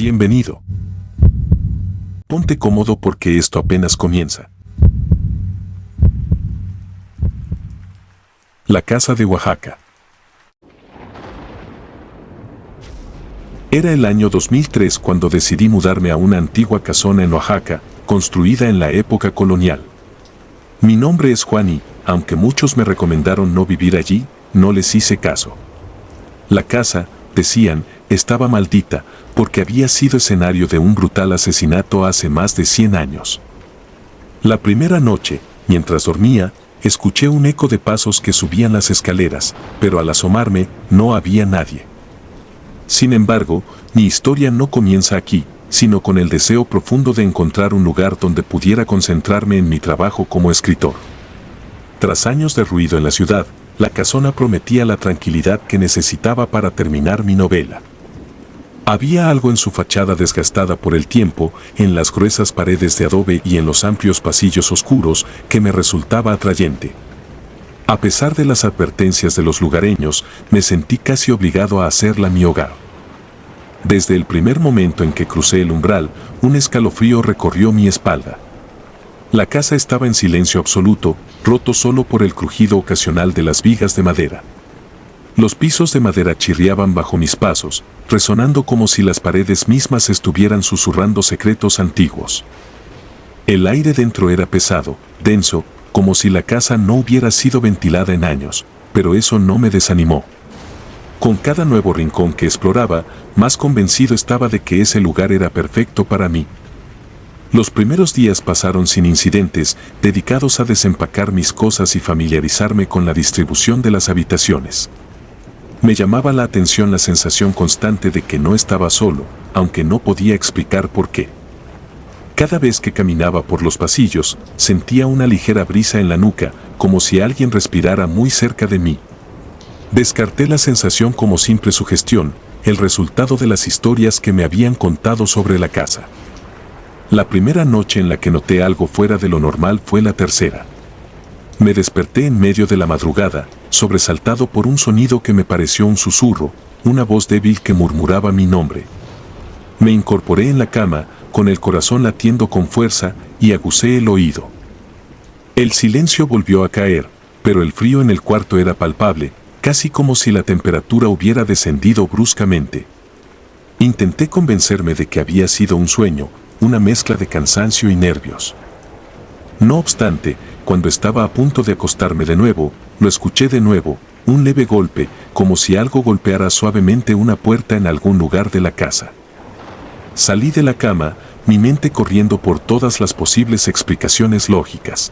Bienvenido. Ponte cómodo porque esto apenas comienza. La casa de Oaxaca. Era el año 2003 cuando decidí mudarme a una antigua casona en Oaxaca, construida en la época colonial. Mi nombre es Juan y, aunque muchos me recomendaron no vivir allí, no les hice caso. La casa, decían, estaba maldita, porque había sido escenario de un brutal asesinato hace más de 100 años. La primera noche, mientras dormía, escuché un eco de pasos que subían las escaleras, pero al asomarme, no había nadie. Sin embargo, mi historia no comienza aquí, sino con el deseo profundo de encontrar un lugar donde pudiera concentrarme en mi trabajo como escritor. Tras años de ruido en la ciudad, la casona prometía la tranquilidad que necesitaba para terminar mi novela. Había algo en su fachada desgastada por el tiempo, en las gruesas paredes de adobe y en los amplios pasillos oscuros que me resultaba atrayente. A pesar de las advertencias de los lugareños, me sentí casi obligado a hacerla mi hogar. Desde el primer momento en que crucé el umbral, un escalofrío recorrió mi espalda. La casa estaba en silencio absoluto, roto solo por el crujido ocasional de las vigas de madera. Los pisos de madera chirriaban bajo mis pasos, resonando como si las paredes mismas estuvieran susurrando secretos antiguos. El aire dentro era pesado, denso, como si la casa no hubiera sido ventilada en años, pero eso no me desanimó. Con cada nuevo rincón que exploraba, más convencido estaba de que ese lugar era perfecto para mí. Los primeros días pasaron sin incidentes, dedicados a desempacar mis cosas y familiarizarme con la distribución de las habitaciones. Me llamaba la atención la sensación constante de que no estaba solo, aunque no podía explicar por qué. Cada vez que caminaba por los pasillos, sentía una ligera brisa en la nuca, como si alguien respirara muy cerca de mí. Descarté la sensación como simple sugestión, el resultado de las historias que me habían contado sobre la casa. La primera noche en la que noté algo fuera de lo normal fue la tercera. Me desperté en medio de la madrugada, sobresaltado por un sonido que me pareció un susurro, una voz débil que murmuraba mi nombre. Me incorporé en la cama, con el corazón latiendo con fuerza, y agucé el oído. El silencio volvió a caer, pero el frío en el cuarto era palpable, casi como si la temperatura hubiera descendido bruscamente. Intenté convencerme de que había sido un sueño, una mezcla de cansancio y nervios. No obstante, cuando estaba a punto de acostarme de nuevo, lo escuché de nuevo, un leve golpe, como si algo golpeara suavemente una puerta en algún lugar de la casa. Salí de la cama, mi mente corriendo por todas las posibles explicaciones lógicas.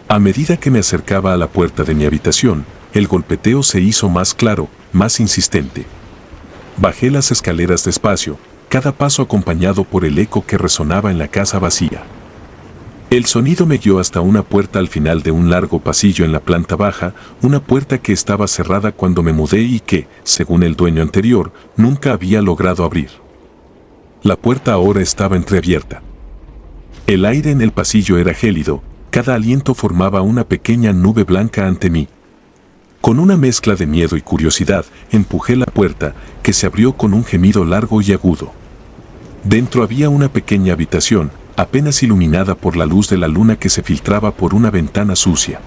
A medida que me acercaba a la puerta de mi habitación, el golpeteo se hizo más claro, más insistente. Bajé las escaleras despacio, cada paso acompañado por el eco que resonaba en la casa vacía. El sonido me guió hasta una puerta al final de un largo pasillo en la planta baja, una puerta que estaba cerrada cuando me mudé y que, según el dueño anterior, nunca había logrado abrir. La puerta ahora estaba entreabierta. El aire en el pasillo era gélido, cada aliento formaba una pequeña nube blanca ante mí. Con una mezcla de miedo y curiosidad, empujé la puerta, que se abrió con un gemido largo y agudo. Dentro había una pequeña habitación, apenas iluminada por la luz de la luna que se filtraba por una ventana sucia.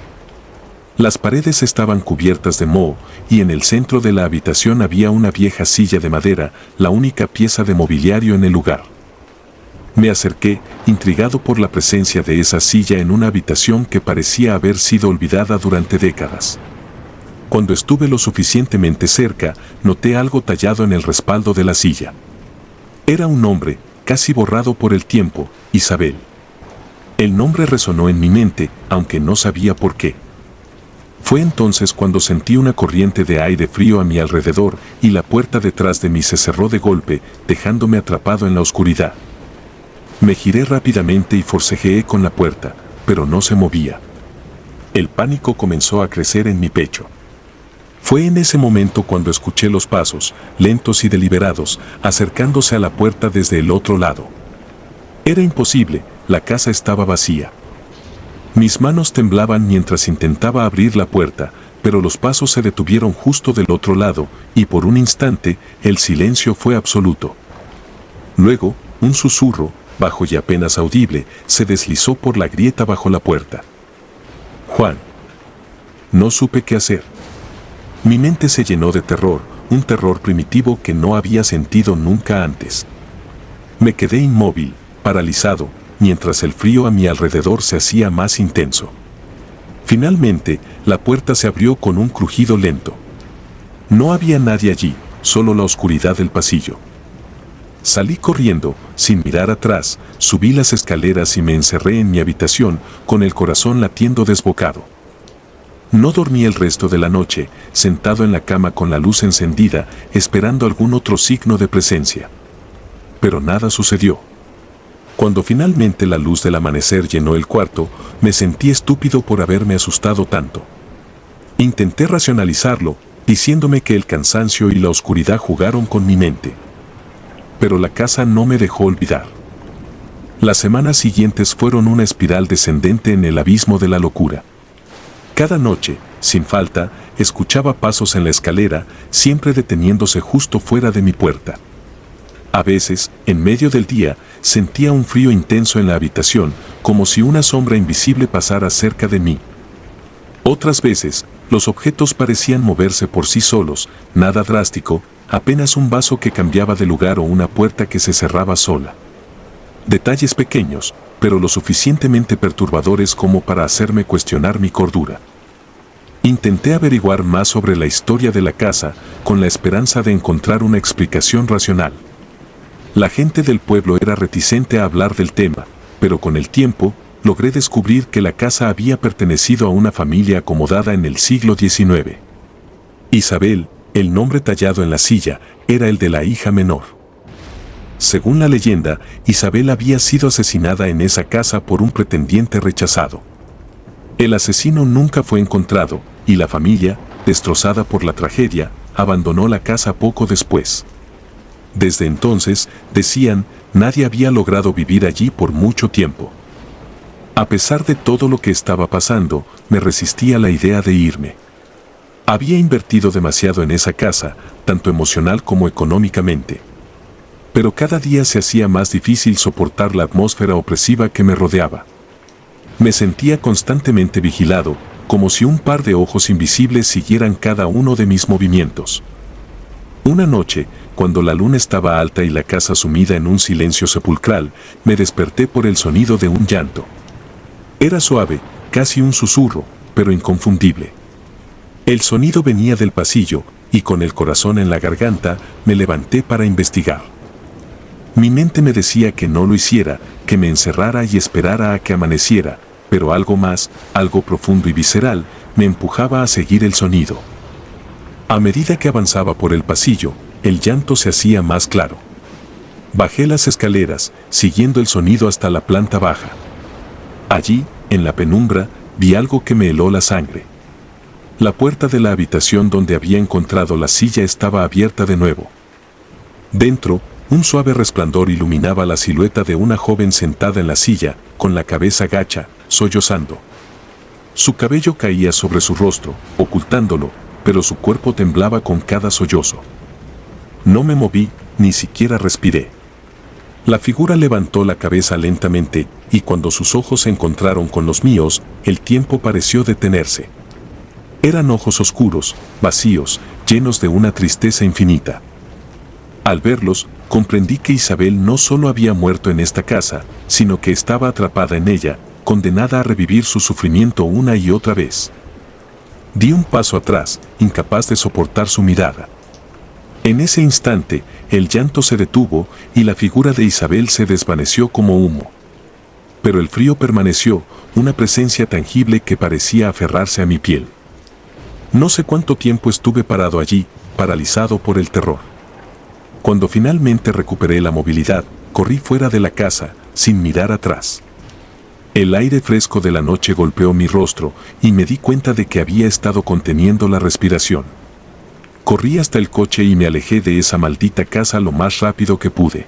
Las paredes estaban cubiertas de moho, y en el centro de la habitación había una vieja silla de madera, la única pieza de mobiliario en el lugar. Me acerqué, intrigado por la presencia de esa silla en una habitación que parecía haber sido olvidada durante décadas. Cuando estuve lo suficientemente cerca, noté algo tallado en el respaldo de la silla. Era un nombre, casi borrado por el tiempo, Isabel. El nombre resonó en mi mente, aunque no sabía por qué. Fue entonces cuando sentí una corriente de aire frío a mi alrededor y la puerta detrás de mí se cerró de golpe, dejándome atrapado en la oscuridad. Me giré rápidamente y forcejeé con la puerta, pero no se movía. El pánico comenzó a crecer en mi pecho. Fue en ese momento cuando escuché los pasos, lentos y deliberados, acercándose a la puerta desde el otro lado. Era imposible, la casa estaba vacía. Mis manos temblaban mientras intentaba abrir la puerta, pero los pasos se detuvieron justo del otro lado, y por un instante, el silencio fue absoluto. Luego, un susurro, bajo y apenas audible, se deslizó por la grieta bajo la puerta. Juan. No supe qué hacer. Mi mente se llenó de terror, un terror primitivo que no había sentido nunca antes. Me quedé inmóvil, paralizado, mientras el frío a mi alrededor se hacía más intenso. Finalmente, la puerta se abrió con un crujido lento. No había nadie allí, solo la oscuridad del pasillo. Salí corriendo, sin mirar atrás, subí las escaleras y me encerré en mi habitación, con el corazón latiendo desbocado. No dormí el resto de la noche, sentado en la cama con la luz encendida, esperando algún otro signo de presencia. Pero nada sucedió. Cuando finalmente la luz del amanecer llenó el cuarto, me sentí estúpido por haberme asustado tanto. Intenté racionalizarlo, diciéndome que el cansancio y la oscuridad jugaron con mi mente. Pero la casa no me dejó olvidar. Las semanas siguientes fueron una espiral descendente en el abismo de la locura. Cada noche, sin falta, escuchaba pasos en la escalera, siempre deteniéndose justo fuera de mi puerta. A veces, en medio del día, sentía un frío intenso en la habitación, como si una sombra invisible pasara cerca de mí. Otras veces, los objetos parecían moverse por sí solos, nada drástico, apenas un vaso que cambiaba de lugar o una puerta que se cerraba sola. Detalles pequeños, pero lo suficientemente perturbadores como para hacerme cuestionar mi cordura. Intenté averiguar más sobre la historia de la casa, con la esperanza de encontrar una explicación racional. La gente del pueblo era reticente a hablar del tema, pero con el tiempo, logré descubrir que la casa había pertenecido a una familia acomodada en el siglo XIX. Isabel, el nombre tallado en la silla, era el de la hija menor. Según la leyenda, Isabel había sido asesinada en esa casa por un pretendiente rechazado. El asesino nunca fue encontrado, y la familia, destrozada por la tragedia, abandonó la casa poco después. Desde entonces, decían, nadie había logrado vivir allí por mucho tiempo. A pesar de todo lo que estaba pasando, me resistí a la idea de irme. Había invertido demasiado en esa casa, tanto emocional como económicamente. Pero cada día se hacía más difícil soportar la atmósfera opresiva que me rodeaba. Me sentía constantemente vigilado, como si un par de ojos invisibles siguieran cada uno de mis movimientos. Una noche, cuando la luna estaba alta y la casa sumida en un silencio sepulcral, me desperté por el sonido de un llanto. Era suave, casi un susurro, pero inconfundible. El sonido venía del pasillo, y con el corazón en la garganta, me levanté para investigar. Mi mente me decía que no lo hiciera, que me encerrara y esperara a que amaneciera, pero algo más, algo profundo y visceral, me empujaba a seguir el sonido. A medida que avanzaba por el pasillo, el llanto se hacía más claro. Bajé las escaleras, siguiendo el sonido hasta la planta baja. Allí, en la penumbra, vi algo que me heló la sangre. La puerta de la habitación donde había encontrado la silla estaba abierta de nuevo. Dentro, un suave resplandor iluminaba la silueta de una joven sentada en la silla, con la cabeza gacha, sollozando. Su cabello caía sobre su rostro, ocultándolo, pero su cuerpo temblaba con cada sollozo. No me moví, ni siquiera respiré. La figura levantó la cabeza lentamente, y cuando sus ojos se encontraron con los míos, el tiempo pareció detenerse. Eran ojos oscuros, vacíos, llenos de una tristeza infinita. Al verlos, comprendí que Isabel no solo había muerto en esta casa, sino que estaba atrapada en ella, condenada a revivir su sufrimiento una y otra vez. Di un paso atrás, incapaz de soportar su mirada. En ese instante, el llanto se detuvo y la figura de Isabel se desvaneció como humo. Pero el frío permaneció, una presencia tangible que parecía aferrarse a mi piel. No sé cuánto tiempo estuve parado allí, paralizado por el terror. Cuando finalmente recuperé la movilidad, corrí fuera de la casa, sin mirar atrás. El aire fresco de la noche golpeó mi rostro y me di cuenta de que había estado conteniendo la respiración. Corrí hasta el coche y me alejé de esa maldita casa lo más rápido que pude.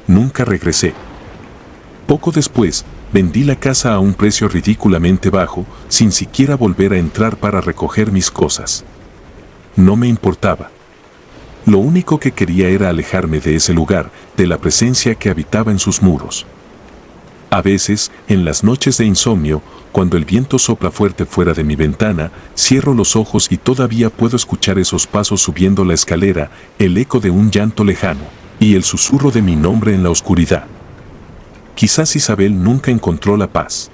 Nunca regresé. Poco después, vendí la casa a un precio ridículamente bajo, sin siquiera volver a entrar para recoger mis cosas. No me importaba. Lo único que quería era alejarme de ese lugar, de la presencia que habitaba en sus muros. A veces, en las noches de insomnio, cuando el viento sopla fuerte fuera de mi ventana, cierro los ojos y todavía puedo escuchar esos pasos subiendo la escalera, el eco de un llanto lejano, y el susurro de mi nombre en la oscuridad. Quizás Isabel nunca encontró la paz.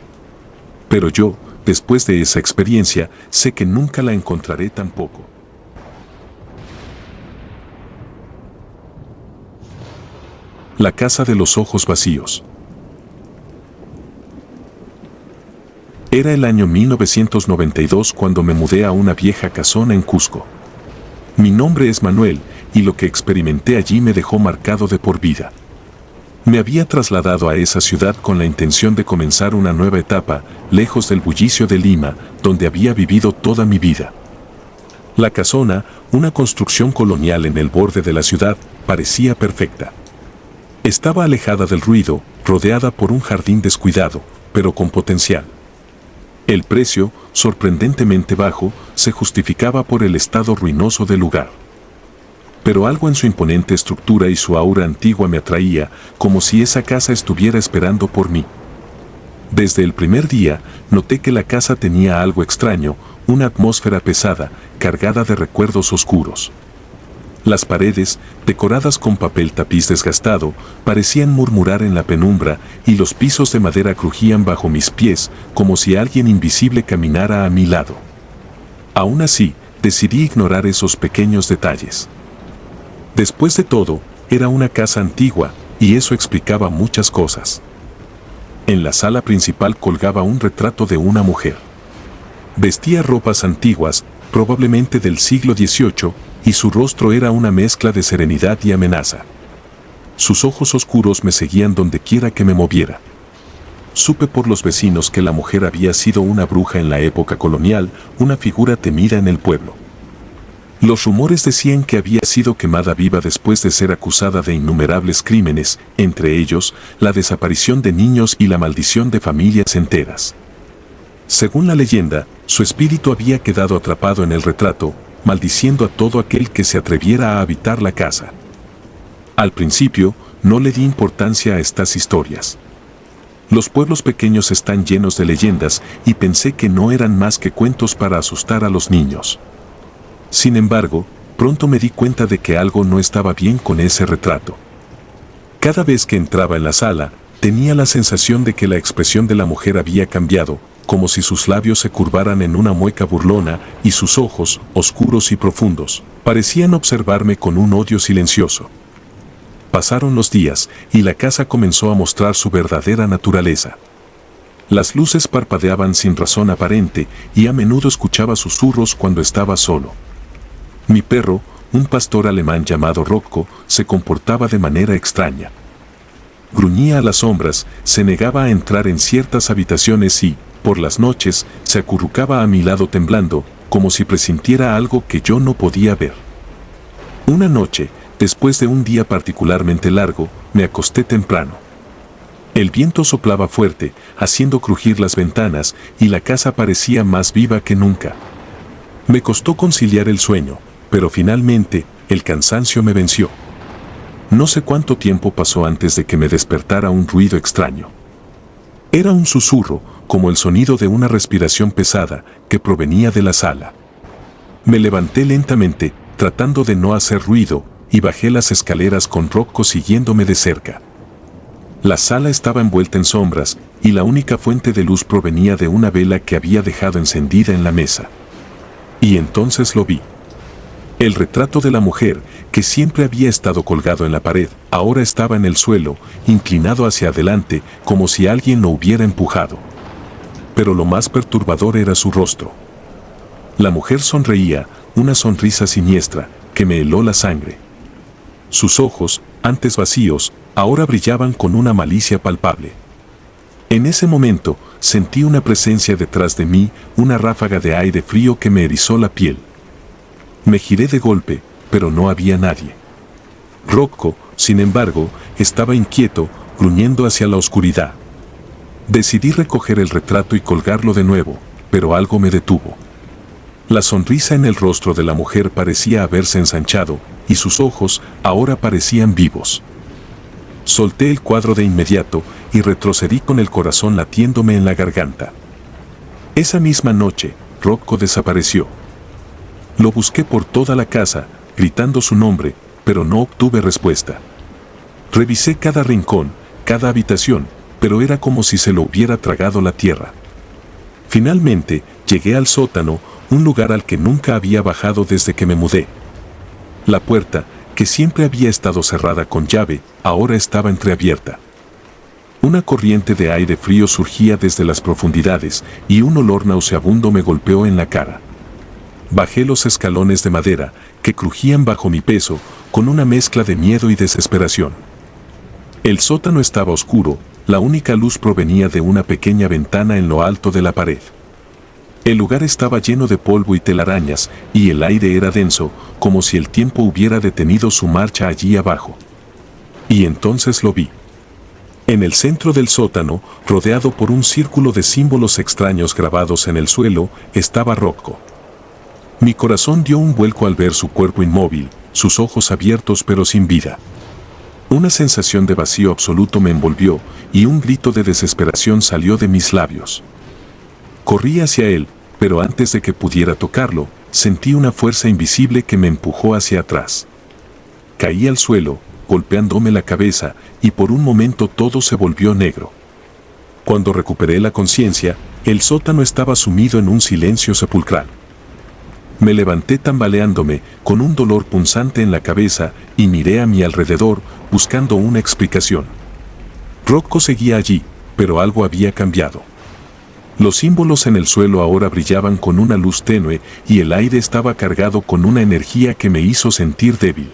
Pero yo, después de esa experiencia, sé que nunca la encontraré tampoco. La casa de los ojos vacíos. Era el año 1992 cuando me mudé a una vieja casona en Cusco. Mi nombre es Manuel, y lo que experimenté allí me dejó marcado de por vida. Me había trasladado a esa ciudad con la intención de comenzar una nueva etapa, lejos del bullicio de Lima, donde había vivido toda mi vida. La casona, una construcción colonial en el borde de la ciudad, parecía perfecta. Estaba alejada del ruido, rodeada por un jardín descuidado, pero con potencial. El precio, sorprendentemente bajo, se justificaba por el estado ruinoso del lugar. Pero algo en su imponente estructura y su aura antigua me atraía, como si esa casa estuviera esperando por mí. Desde el primer día, noté que la casa tenía algo extraño, una atmósfera pesada, cargada de recuerdos oscuros. Las paredes, decoradas con papel tapiz desgastado, parecían murmurar en la penumbra y los pisos de madera crujían bajo mis pies como si alguien invisible caminara a mi lado. Aún así, decidí ignorar esos pequeños detalles. Después de todo, era una casa antigua y eso explicaba muchas cosas. En la sala principal colgaba un retrato de una mujer. Vestía ropas antiguas, probablemente del siglo XVIII, y su rostro era una mezcla de serenidad y amenaza. Sus ojos oscuros me seguían donde quiera que me moviera. Supe por los vecinos que la mujer había sido una bruja en la época colonial, una figura temida en el pueblo. Los rumores decían que había sido quemada viva después de ser acusada de innumerables crímenes, entre ellos, la desaparición de niños y la maldición de familias enteras. Según la leyenda, su espíritu había quedado atrapado en el retrato, maldiciendo a todo aquel que se atreviera a habitar la casa. Al principio, no le di importancia a estas historias. Los pueblos pequeños están llenos de leyendas y pensé que no eran más que cuentos para asustar a los niños. Sin embargo, pronto me di cuenta de que algo no estaba bien con ese retrato. Cada vez que entraba en la sala, tenía la sensación de que la expresión de la mujer había cambiado, como si sus labios se curvaran en una mueca burlona y sus ojos, oscuros y profundos, parecían observarme con un odio silencioso. Pasaron los días y la casa comenzó a mostrar su verdadera naturaleza. Las luces parpadeaban sin razón aparente y a menudo escuchaba susurros cuando estaba solo. Mi perro, un pastor alemán llamado Rocco, se comportaba de manera extraña. Gruñía a las sombras, se negaba a entrar en ciertas habitaciones y, por las noches, se acurrucaba a mi lado temblando, como si presintiera algo que yo no podía ver. Una noche, después de un día particularmente largo, me acosté temprano. El viento soplaba fuerte, haciendo crujir las ventanas, y la casa parecía más viva que nunca. Me costó conciliar el sueño, pero finalmente, el cansancio me venció. No sé cuánto tiempo pasó antes de que me despertara un ruido extraño. Era un susurro, como el sonido de una respiración pesada, que provenía de la sala. Me levanté lentamente, tratando de no hacer ruido, y bajé las escaleras con Rocco siguiéndome de cerca. La sala estaba envuelta en sombras, y la única fuente de luz provenía de una vela que había dejado encendida en la mesa. Y entonces lo vi. El retrato de la mujer, que siempre había estado colgado en la pared, ahora estaba en el suelo, inclinado hacia adelante, como si alguien lo hubiera empujado. Pero lo más perturbador era su rostro. La mujer sonreía, una sonrisa siniestra, que me heló la sangre. Sus ojos, antes vacíos, ahora brillaban con una malicia palpable. En ese momento, sentí una presencia detrás de mí, una ráfaga de aire frío que me erizó la piel. Me giré de golpe, pero no había nadie. Rocco, sin embargo, estaba inquieto, gruñendo hacia la oscuridad. Decidí recoger el retrato y colgarlo de nuevo, pero algo me detuvo. La sonrisa en el rostro de la mujer parecía haberse ensanchado, y sus ojos ahora parecían vivos. Solté el cuadro de inmediato y retrocedí con el corazón latiéndome en la garganta. Esa misma noche, Rocco desapareció. Lo busqué por toda la casa, gritando su nombre, pero no obtuve respuesta. Revisé cada rincón, cada habitación, pero era como si se lo hubiera tragado la tierra. Finalmente, llegué al sótano, un lugar al que nunca había bajado desde que me mudé. La puerta, que siempre había estado cerrada con llave, ahora estaba entreabierta. Una corriente de aire frío surgía desde las profundidades y un olor nauseabundo me golpeó en la cara. Bajé los escalones de madera, que crujían bajo mi peso, con una mezcla de miedo y desesperación. El sótano estaba oscuro, la única luz provenía de una pequeña ventana en lo alto de la pared. El lugar estaba lleno de polvo y telarañas, y el aire era denso, como si el tiempo hubiera detenido su marcha allí abajo. Y entonces lo vi. En el centro del sótano, rodeado por un círculo de símbolos extraños grabados en el suelo, estaba Rocco. Mi corazón dio un vuelco al ver su cuerpo inmóvil, sus ojos abiertos pero sin vida. Una sensación de vacío absoluto me envolvió, y un grito de desesperación salió de mis labios. Corrí hacia él, pero antes de que pudiera tocarlo, sentí una fuerza invisible que me empujó hacia atrás. Caí al suelo, golpeándome la cabeza, y por un momento todo se volvió negro. Cuando recuperé la conciencia, el sótano estaba sumido en un silencio sepulcral. Me levanté tambaleándome, con un dolor punzante en la cabeza, y miré a mi alrededor, buscando una explicación. Rocco seguía allí, pero algo había cambiado. Los símbolos en el suelo ahora brillaban con una luz tenue y el aire estaba cargado con una energía que me hizo sentir débil.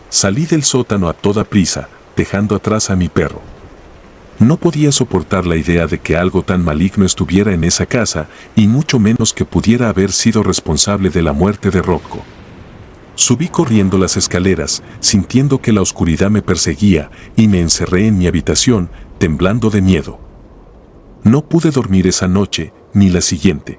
Salí del sótano a toda prisa, dejando atrás a mi perro. No podía soportar la idea de que algo tan maligno estuviera en esa casa, y mucho menos que pudiera haber sido responsable de la muerte de Rocco. Subí corriendo las escaleras, sintiendo que la oscuridad me perseguía, y me encerré en mi habitación, temblando de miedo. No pude dormir esa noche, ni la siguiente.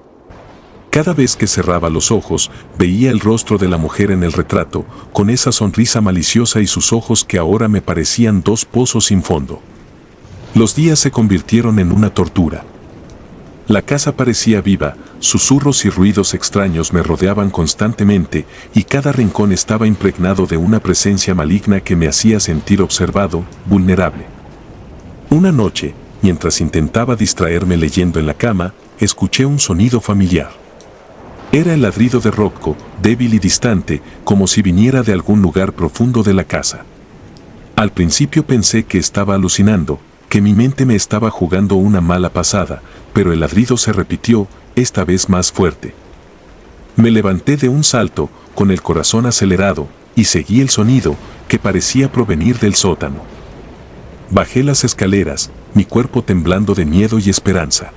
Cada vez que cerraba los ojos, veía el rostro de la mujer en el retrato, con esa sonrisa maliciosa y sus ojos que ahora me parecían dos pozos sin fondo. Los días se convirtieron en una tortura. La casa parecía viva, susurros y ruidos extraños me rodeaban constantemente, y cada rincón estaba impregnado de una presencia maligna que me hacía sentir observado, vulnerable. Una noche, mientras intentaba distraerme leyendo en la cama, escuché un sonido familiar. Era el ladrido de Rocco, débil y distante, como si viniera de algún lugar profundo de la casa. Al principio pensé que estaba alucinando, que mi mente me estaba jugando una mala pasada, pero el ladrido se repitió, esta vez más fuerte. Me levanté de un salto, con el corazón acelerado, y seguí el sonido, que parecía provenir del sótano. Bajé las escaleras, mi cuerpo temblando de miedo y esperanza.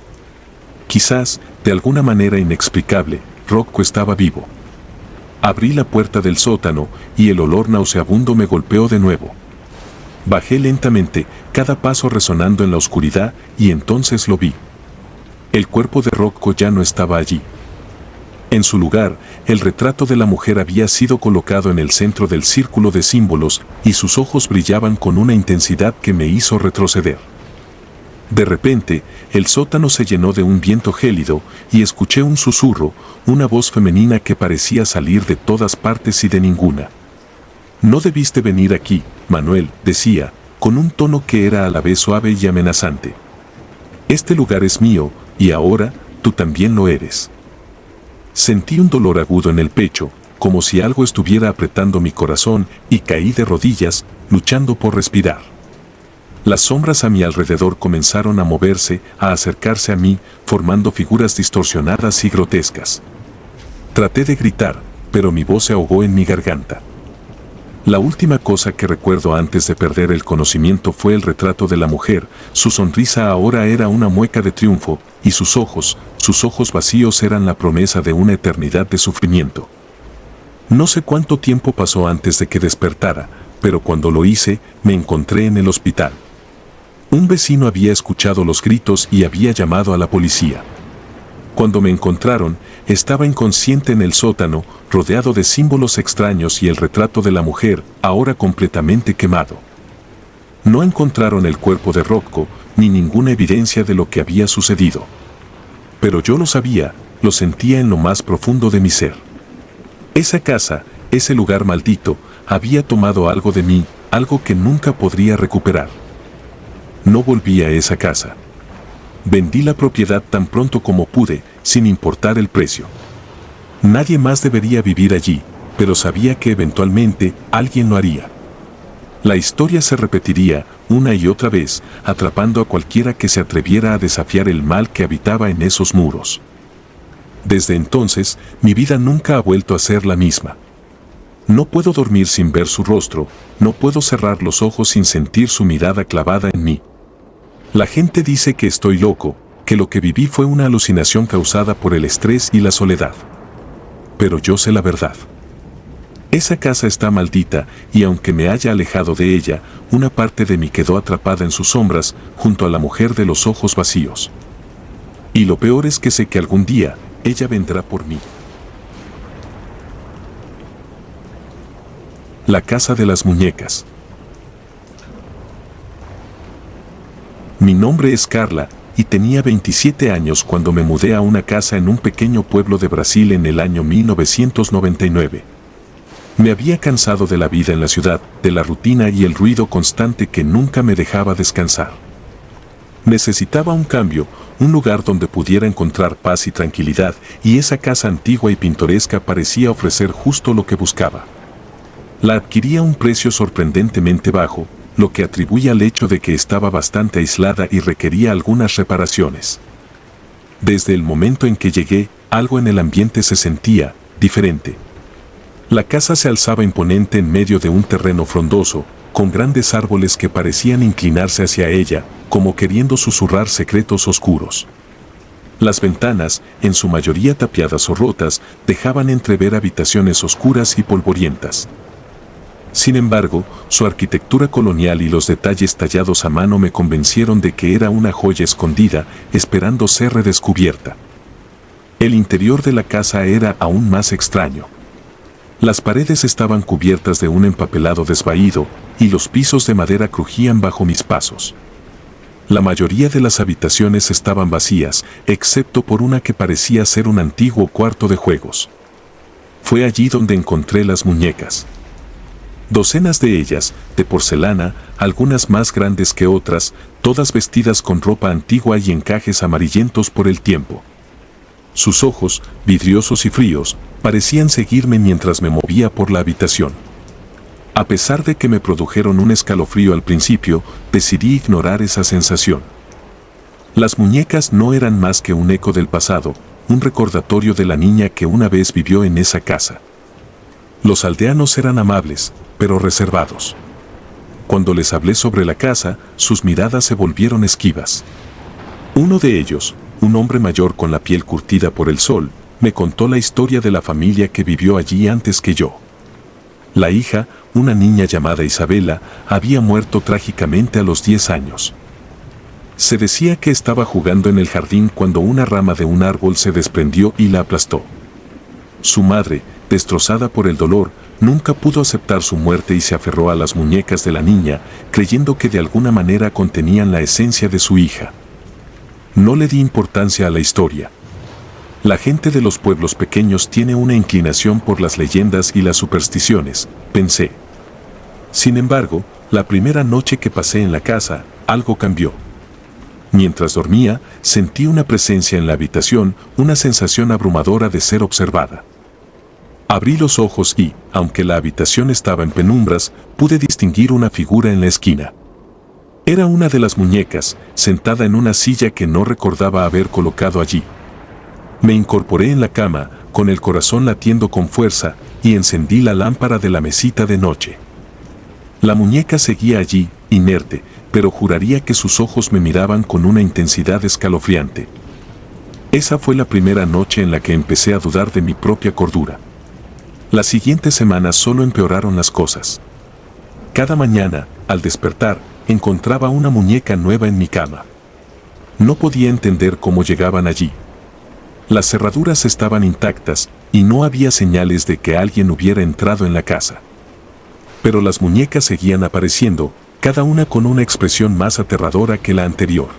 Quizás, de alguna manera inexplicable, Rocco estaba vivo. Abrí la puerta del sótano, y el olor nauseabundo me golpeó de nuevo. Bajé lentamente, cada paso resonando en la oscuridad, y entonces lo vi. El cuerpo de Rocco ya no estaba allí. En su lugar, el retrato de la mujer había sido colocado en el centro del círculo de símbolos, y sus ojos brillaban con una intensidad que me hizo retroceder. De repente, el sótano se llenó de un viento gélido, y escuché un susurro, una voz femenina que parecía salir de todas partes y de ninguna. «No debiste venir aquí, Manuel», decía, con un tono que era a la vez suave y amenazante. «Este lugar es mío, y ahora, tú también lo eres». Sentí un dolor agudo en el pecho, como si algo estuviera apretando mi corazón, y caí de rodillas, luchando por respirar. Las sombras a mi alrededor comenzaron a moverse, a acercarse a mí, formando figuras distorsionadas y grotescas. Traté de gritar, pero mi voz se ahogó en mi garganta. La última cosa que recuerdo antes de perder el conocimiento fue el retrato de la mujer. Su sonrisa ahora era una mueca de triunfo, y sus ojos vacíos eran la promesa de una eternidad de sufrimiento. No sé cuánto tiempo pasó antes de que despertara, pero cuando lo hice, me encontré en el hospital. Un vecino había escuchado los gritos y había llamado a la policía. Cuando me encontraron, estaba inconsciente en el sótano, rodeado de símbolos extraños y el retrato de la mujer, ahora completamente quemado. No encontraron el cuerpo de Rocco, ni ninguna evidencia de lo que había sucedido. Pero yo lo sabía, lo sentía en lo más profundo de mi ser. Esa casa, ese lugar maldito, había tomado algo de mí, algo que nunca podría recuperar. No volví a esa casa. Vendí la propiedad tan pronto como pude, sin importar el precio. Nadie más debería vivir allí, pero sabía que eventualmente alguien lo haría. La historia se repetiría una y otra vez, atrapando a cualquiera que se atreviera a desafiar el mal que habitaba en esos muros. Desde entonces, mi vida nunca ha vuelto a ser la misma. No puedo dormir sin ver su rostro, no puedo cerrar los ojos sin sentir su mirada clavada en mí. La gente dice que estoy loco, que lo que viví fue una alucinación causada por el estrés y la soledad. Pero yo sé la verdad. Esa casa está maldita, y aunque me haya alejado de ella, una parte de mí quedó atrapada en sus sombras, junto a la mujer de los ojos vacíos. Y lo peor es que sé que algún día, ella vendrá por mí. La casa de las muñecas. Mi nombre es Carla, y tenía 27 años cuando me mudé a una casa en un pequeño pueblo de Brasil en el año 1999. Me había cansado de la vida en la ciudad, de la rutina y el ruido constante que nunca me dejaba descansar. Necesitaba un cambio, un lugar donde pudiera encontrar paz y tranquilidad, y esa casa antigua y pintoresca parecía ofrecer justo lo que buscaba. La adquirí a un precio sorprendentemente bajo, lo que atribuye al hecho de que estaba bastante aislada y requería algunas reparaciones. Desde el momento en que llegué, algo en el ambiente se sentía diferente. La casa se alzaba imponente en medio de un terreno frondoso, con grandes árboles que parecían inclinarse hacia ella, como queriendo susurrar secretos oscuros. Las ventanas, en su mayoría tapiadas o rotas, dejaban entrever habitaciones oscuras y polvorientas. Sin embargo, su arquitectura colonial y los detalles tallados a mano me convencieron de que era una joya escondida, esperando ser redescubierta. El interior de la casa era aún más extraño. Las paredes estaban cubiertas de un empapelado desvaído, y los pisos de madera crujían bajo mis pasos. La mayoría de las habitaciones estaban vacías, excepto por una que parecía ser un antiguo cuarto de juegos. Fue allí donde encontré las muñecas. Docenas de ellas, de porcelana, algunas más grandes que otras, todas vestidas con ropa antigua y encajes amarillentos por el tiempo. Sus ojos, vidriosos y fríos, parecían seguirme mientras me movía por la habitación. A pesar de que me produjeron un escalofrío al principio, decidí ignorar esa sensación. Las muñecas no eran más que un eco del pasado, un recordatorio de la niña que una vez vivió en esa casa. Los aldeanos eran amables, pero reservados. Cuando les hablé sobre la casa, sus miradas se volvieron esquivas. Uno de ellos, un hombre mayor con la piel curtida por el sol, me contó la historia de la familia que vivió allí antes que yo. La hija, una niña llamada Isabela, había muerto trágicamente a los 10 años. Se decía que estaba jugando en el jardín cuando una rama de un árbol se desprendió y la aplastó. Su madre, destrozada por el dolor, nunca pudo aceptar su muerte y se aferró a las muñecas de la niña, creyendo que de alguna manera contenían la esencia de su hija. No le di importancia a la historia. La gente de los pueblos pequeños tiene una inclinación por las leyendas y las supersticiones, pensé. Sin embargo, la primera noche que pasé en la casa, algo cambió. Mientras dormía, sentí una presencia en la habitación, una sensación abrumadora de ser observada. Abrí los ojos y, aunque la habitación estaba en penumbras, pude distinguir una figura en la esquina. Era una de las muñecas, sentada en una silla que no recordaba haber colocado allí. Me incorporé en la cama, con el corazón latiendo con fuerza, y encendí la lámpara de la mesita de noche. La muñeca seguía allí, inerte, pero juraría que sus ojos me miraban con una intensidad escalofriante. Esa fue la primera noche en la que empecé a dudar de mi propia cordura. Las siguientes semanas solo empeoraron las cosas. Cada mañana, al despertar, encontraba una muñeca nueva en mi cama. No podía entender cómo llegaban allí. Las cerraduras estaban intactas y no había señales de que alguien hubiera entrado en la casa. Pero las muñecas seguían apareciendo, cada una con una expresión más aterradora que la anterior.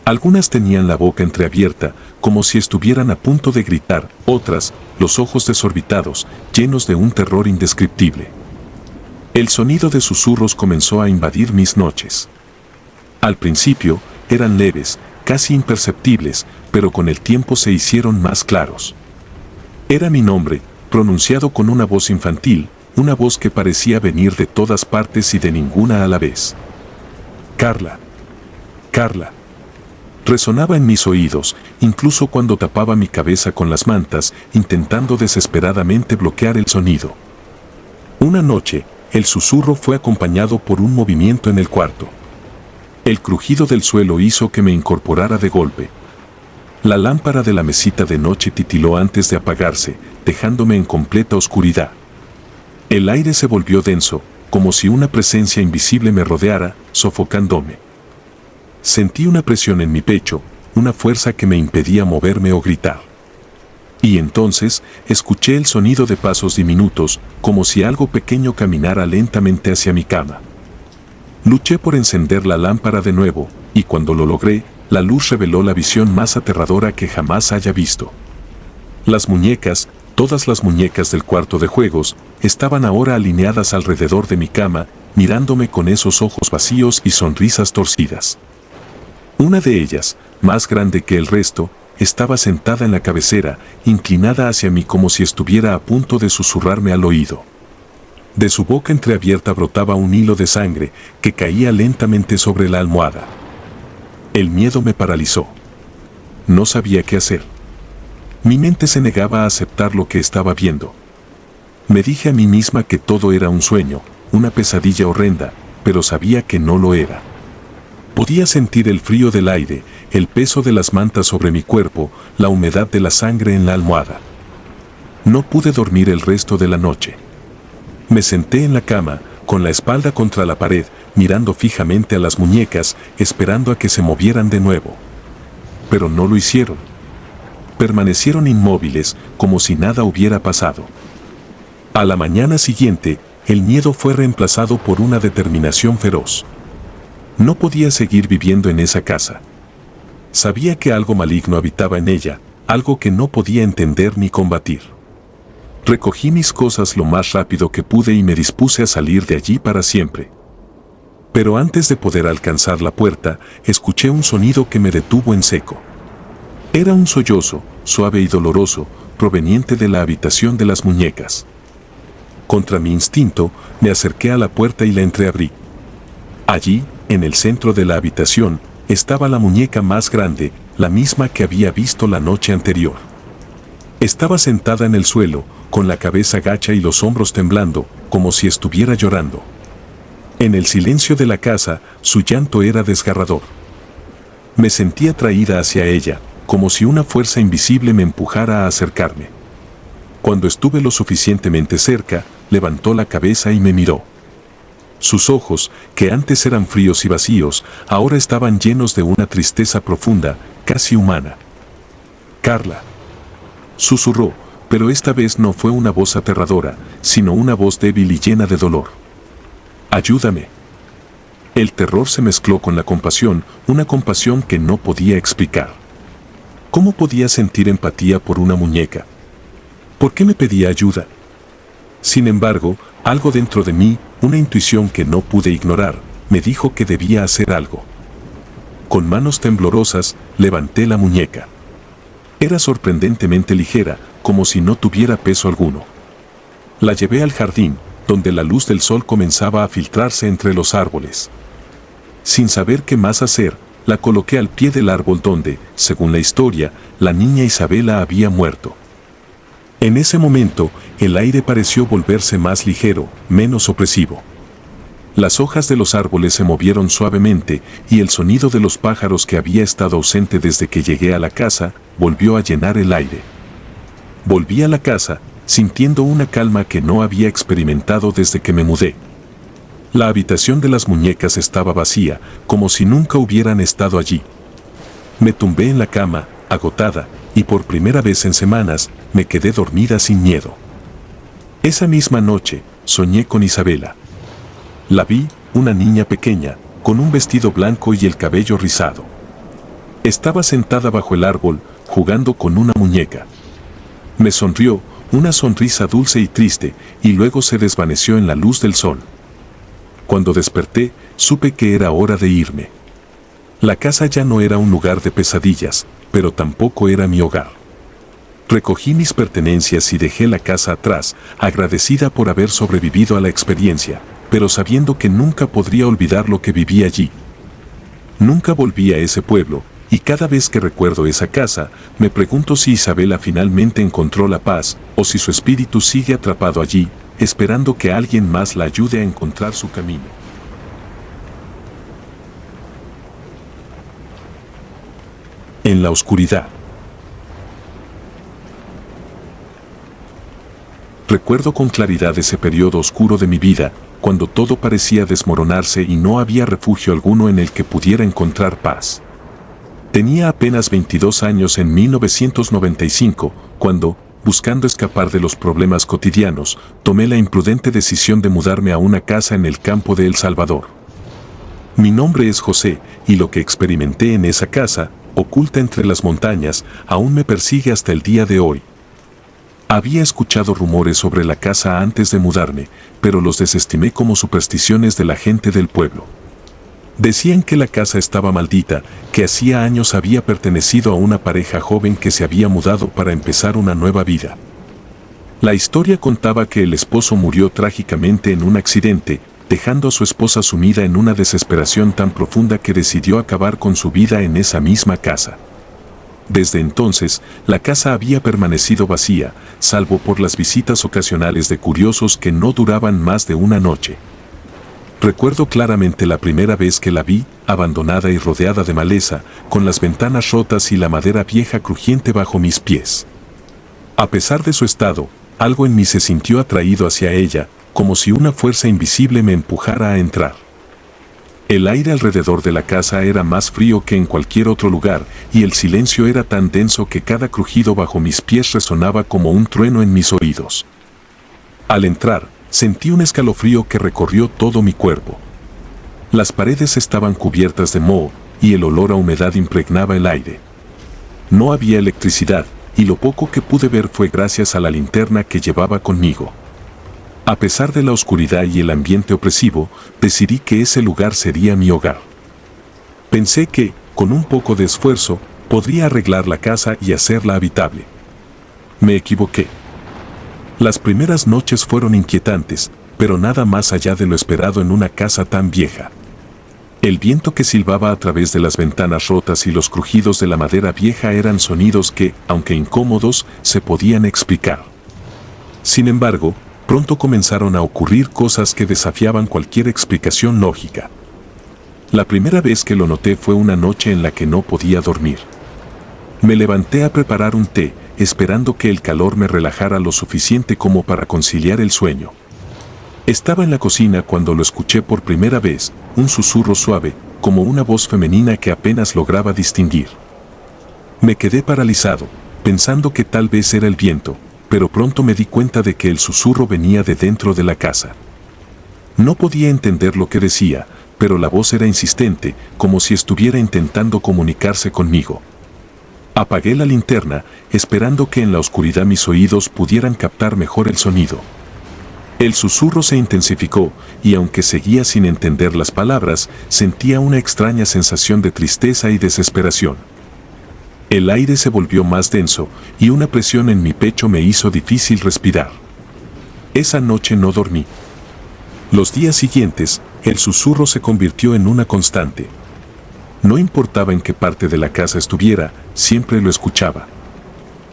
Algunas tenían la boca entreabierta, como si estuvieran a punto de gritar, otras, los ojos desorbitados, llenos de un terror indescriptible. El sonido de susurros comenzó a invadir mis noches. Al principio, eran leves, casi imperceptibles, pero con el tiempo se hicieron más claros. Era mi nombre, pronunciado con una voz infantil, una voz que parecía venir de todas partes y de ninguna a la vez. Carla. Carla. Resonaba en mis oídos, incluso cuando tapaba mi cabeza con las mantas, intentando desesperadamente bloquear el sonido. Una noche, el susurro fue acompañado por un movimiento en el cuarto. El crujido del suelo hizo que me incorporara de golpe. La lámpara de la mesita de noche titiló antes de apagarse, dejándome en completa oscuridad. El aire se volvió denso, como si una presencia invisible me rodeara, sofocándome. Sentí una presión en mi pecho, una fuerza que me impedía moverme o gritar. Y entonces, escuché el sonido de pasos diminutos, como si algo pequeño caminara lentamente hacia mi cama. Luché por encender la lámpara de nuevo, y cuando lo logré, la luz reveló la visión más aterradora que jamás haya visto. Las muñecas, todas las muñecas del cuarto de juegos, estaban ahora alineadas alrededor de mi cama, mirándome con esos ojos vacíos y sonrisas torcidas. Una de ellas, más grande que el resto, estaba sentada en la cabecera, inclinada hacia mí como si estuviera a punto de susurrarme al oído. De su boca entreabierta brotaba un hilo de sangre que caía lentamente sobre la almohada. El miedo me paralizó. No sabía qué hacer. Mi mente se negaba a aceptar lo que estaba viendo. Me dije a mí misma que todo era un sueño, una pesadilla horrenda, pero sabía que no lo era. Podía sentir el frío del aire, el peso de las mantas sobre mi cuerpo, la humedad de la sangre en la almohada. No pude dormir el resto de la noche. Me senté en la cama, con la espalda contra la pared, mirando fijamente a las muñecas, esperando a que se movieran de nuevo. Pero no lo hicieron. Permanecieron inmóviles, como si nada hubiera pasado. A la mañana siguiente, el miedo fue reemplazado por una determinación feroz. No podía seguir viviendo en esa casa. Sabía que algo maligno habitaba en ella, algo que no podía entender ni combatir. Recogí mis cosas lo más rápido que pude y me dispuse a salir de allí para siempre. Pero antes de poder alcanzar la puerta, escuché un sonido que me detuvo en seco. Era un sollozo, suave y doloroso, proveniente de la habitación de las muñecas. Contra mi instinto, me acerqué a la puerta y la entreabrí. Allí, en el centro de la habitación, estaba la muñeca más grande, la misma que había visto la noche anterior. Estaba sentada en el suelo, con la cabeza gacha y los hombros temblando, como si estuviera llorando. En el silencio de la casa, su llanto era desgarrador. Me sentí atraída hacia ella, como si una fuerza invisible me empujara a acercarme. Cuando estuve lo suficientemente cerca, levantó la cabeza y me miró. Sus ojos, que antes eran fríos y vacíos, ahora estaban llenos de una tristeza profunda, casi humana. Carla. Susurró, pero esta vez no fue una voz aterradora, sino una voz débil y llena de dolor. Ayúdame. El terror se mezcló con la compasión, una compasión que no podía explicar. ¿Cómo podía sentir empatía por una muñeca? ¿Por qué me pedía ayuda? Sin embargo, algo dentro de mí, una intuición que no pude ignorar, me dijo que debía hacer algo. Con manos temblorosas, levanté la muñeca. Era sorprendentemente ligera, como si no tuviera peso alguno. La llevé al jardín, donde la luz del sol comenzaba a filtrarse entre los árboles. Sin saber qué más hacer, la coloqué al pie del árbol donde, según la historia, la niña Isabela había muerto. En ese momento, el aire pareció volverse más ligero, menos opresivo. Las hojas de los árboles se movieron suavemente y el sonido de los pájaros que había estado ausente desde que llegué a la casa, volvió a llenar el aire. Volví a la casa, sintiendo una calma que no había experimentado desde que me mudé. La habitación de las muñecas estaba vacía, como si nunca hubieran estado allí. Me tumbé en la cama, agotada, y por primera vez en semanas me quedé dormida sin miedo. Esa misma noche soñé con Isabela. La vi, una niña pequeña, con un vestido blanco y el cabello rizado. Estaba sentada bajo el árbol, jugando con una muñeca. Me sonrió, una sonrisa dulce y triste, y luego se desvaneció en la luz del sol. Cuando desperté, supe que era hora de irme. La casa ya no era un lugar de pesadillas, pero tampoco era mi hogar. Recogí mis pertenencias y dejé la casa atrás, agradecida por haber sobrevivido a la experiencia, pero sabiendo que nunca podría olvidar lo que viví allí. Nunca volví a ese pueblo, y cada vez que recuerdo esa casa, me pregunto si Isabela finalmente encontró la paz, o si su espíritu sigue atrapado allí, esperando que alguien más la ayude a encontrar su camino. En la oscuridad. Recuerdo con claridad ese periodo oscuro de mi vida, cuando todo parecía desmoronarse y no había refugio alguno en el que pudiera encontrar paz. Tenía apenas 22 años en 1995, cuando, buscando escapar de los problemas cotidianos, tomé la imprudente decisión de mudarme a una casa en el campo de El Salvador. Mi nombre es José, y lo que experimenté en esa casa, oculta entre las montañas, aún me persigue hasta el día de hoy. Había escuchado rumores sobre la casa antes de mudarme, pero los desestimé como supersticiones de la gente del pueblo. Decían que la casa estaba maldita, que hacía años había pertenecido a una pareja joven que se había mudado para empezar una nueva vida. La historia contaba que el esposo murió trágicamente en un accidente, dejando a su esposa sumida en una desesperación tan profunda que decidió acabar con su vida en esa misma casa. Desde entonces, la casa había permanecido vacía, salvo por las visitas ocasionales de curiosos que no duraban más de una noche. Recuerdo claramente la primera vez que la vi, abandonada y rodeada de maleza, con las ventanas rotas y la madera vieja crujiente bajo mis pies. A pesar de su estado, algo en mí se sintió atraído hacia ella, como si una fuerza invisible me empujara a entrar. El aire alrededor de la casa era más frío que en cualquier otro lugar, y el silencio era tan denso que cada crujido bajo mis pies resonaba como un trueno en mis oídos. Al entrar, sentí un escalofrío que recorrió todo mi cuerpo. Las paredes estaban cubiertas de moho, y el olor a humedad impregnaba el aire. No había electricidad, y lo poco que pude ver fue gracias a la linterna que llevaba conmigo. A pesar de la oscuridad y el ambiente opresivo, decidí que ese lugar sería mi hogar. Pensé que, con un poco de esfuerzo, podría arreglar la casa y hacerla habitable. Me equivoqué. Las primeras noches fueron inquietantes, pero nada más allá de lo esperado en una casa tan vieja. El viento que silbaba a través de las ventanas rotas y los crujidos de la madera vieja eran sonidos que, aunque incómodos, se podían explicar. Sin embargo, pronto comenzaron a ocurrir cosas que desafiaban cualquier explicación lógica. La primera vez que lo noté fue una noche en la que no podía dormir. Me levanté a preparar un té, esperando que el calor me relajara lo suficiente como para conciliar el sueño. Estaba en la cocina cuando lo escuché por primera vez, un susurro suave, como una voz femenina que apenas lograba distinguir. Me quedé paralizado, pensando que tal vez era el viento, pero pronto me di cuenta de que el susurro venía de dentro de la casa. No podía entender lo que decía, pero la voz era insistente, como si estuviera intentando comunicarse conmigo. Apagué la linterna, esperando que en la oscuridad mis oídos pudieran captar mejor el sonido. El susurro se intensificó, y aunque seguía sin entender las palabras, sentía una extraña sensación de tristeza y desesperación. El aire se volvió más denso, y una presión en mi pecho me hizo difícil respirar. Esa noche no dormí. Los días siguientes, el susurro se convirtió en una constante. No importaba en qué parte de la casa estuviera, siempre lo escuchaba.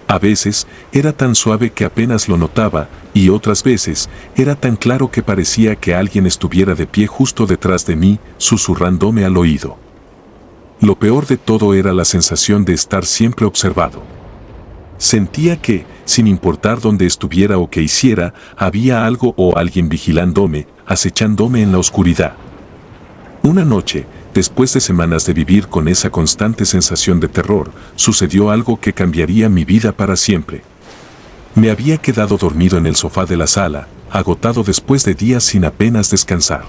A veces, era tan suave que apenas lo notaba, y otras veces, era tan claro que parecía que alguien estuviera de pie justo detrás de mí, susurrándome al oído. Lo peor de todo era la sensación de estar siempre observado. Sentía que, sin importar dónde estuviera o qué hiciera, había algo o alguien vigilándome, acechándome en la oscuridad. Una noche, después de semanas de vivir con esa constante sensación de terror, sucedió algo que cambiaría mi vida para siempre. Me había quedado dormido en el sofá de la sala, agotado después de días sin apenas descansar.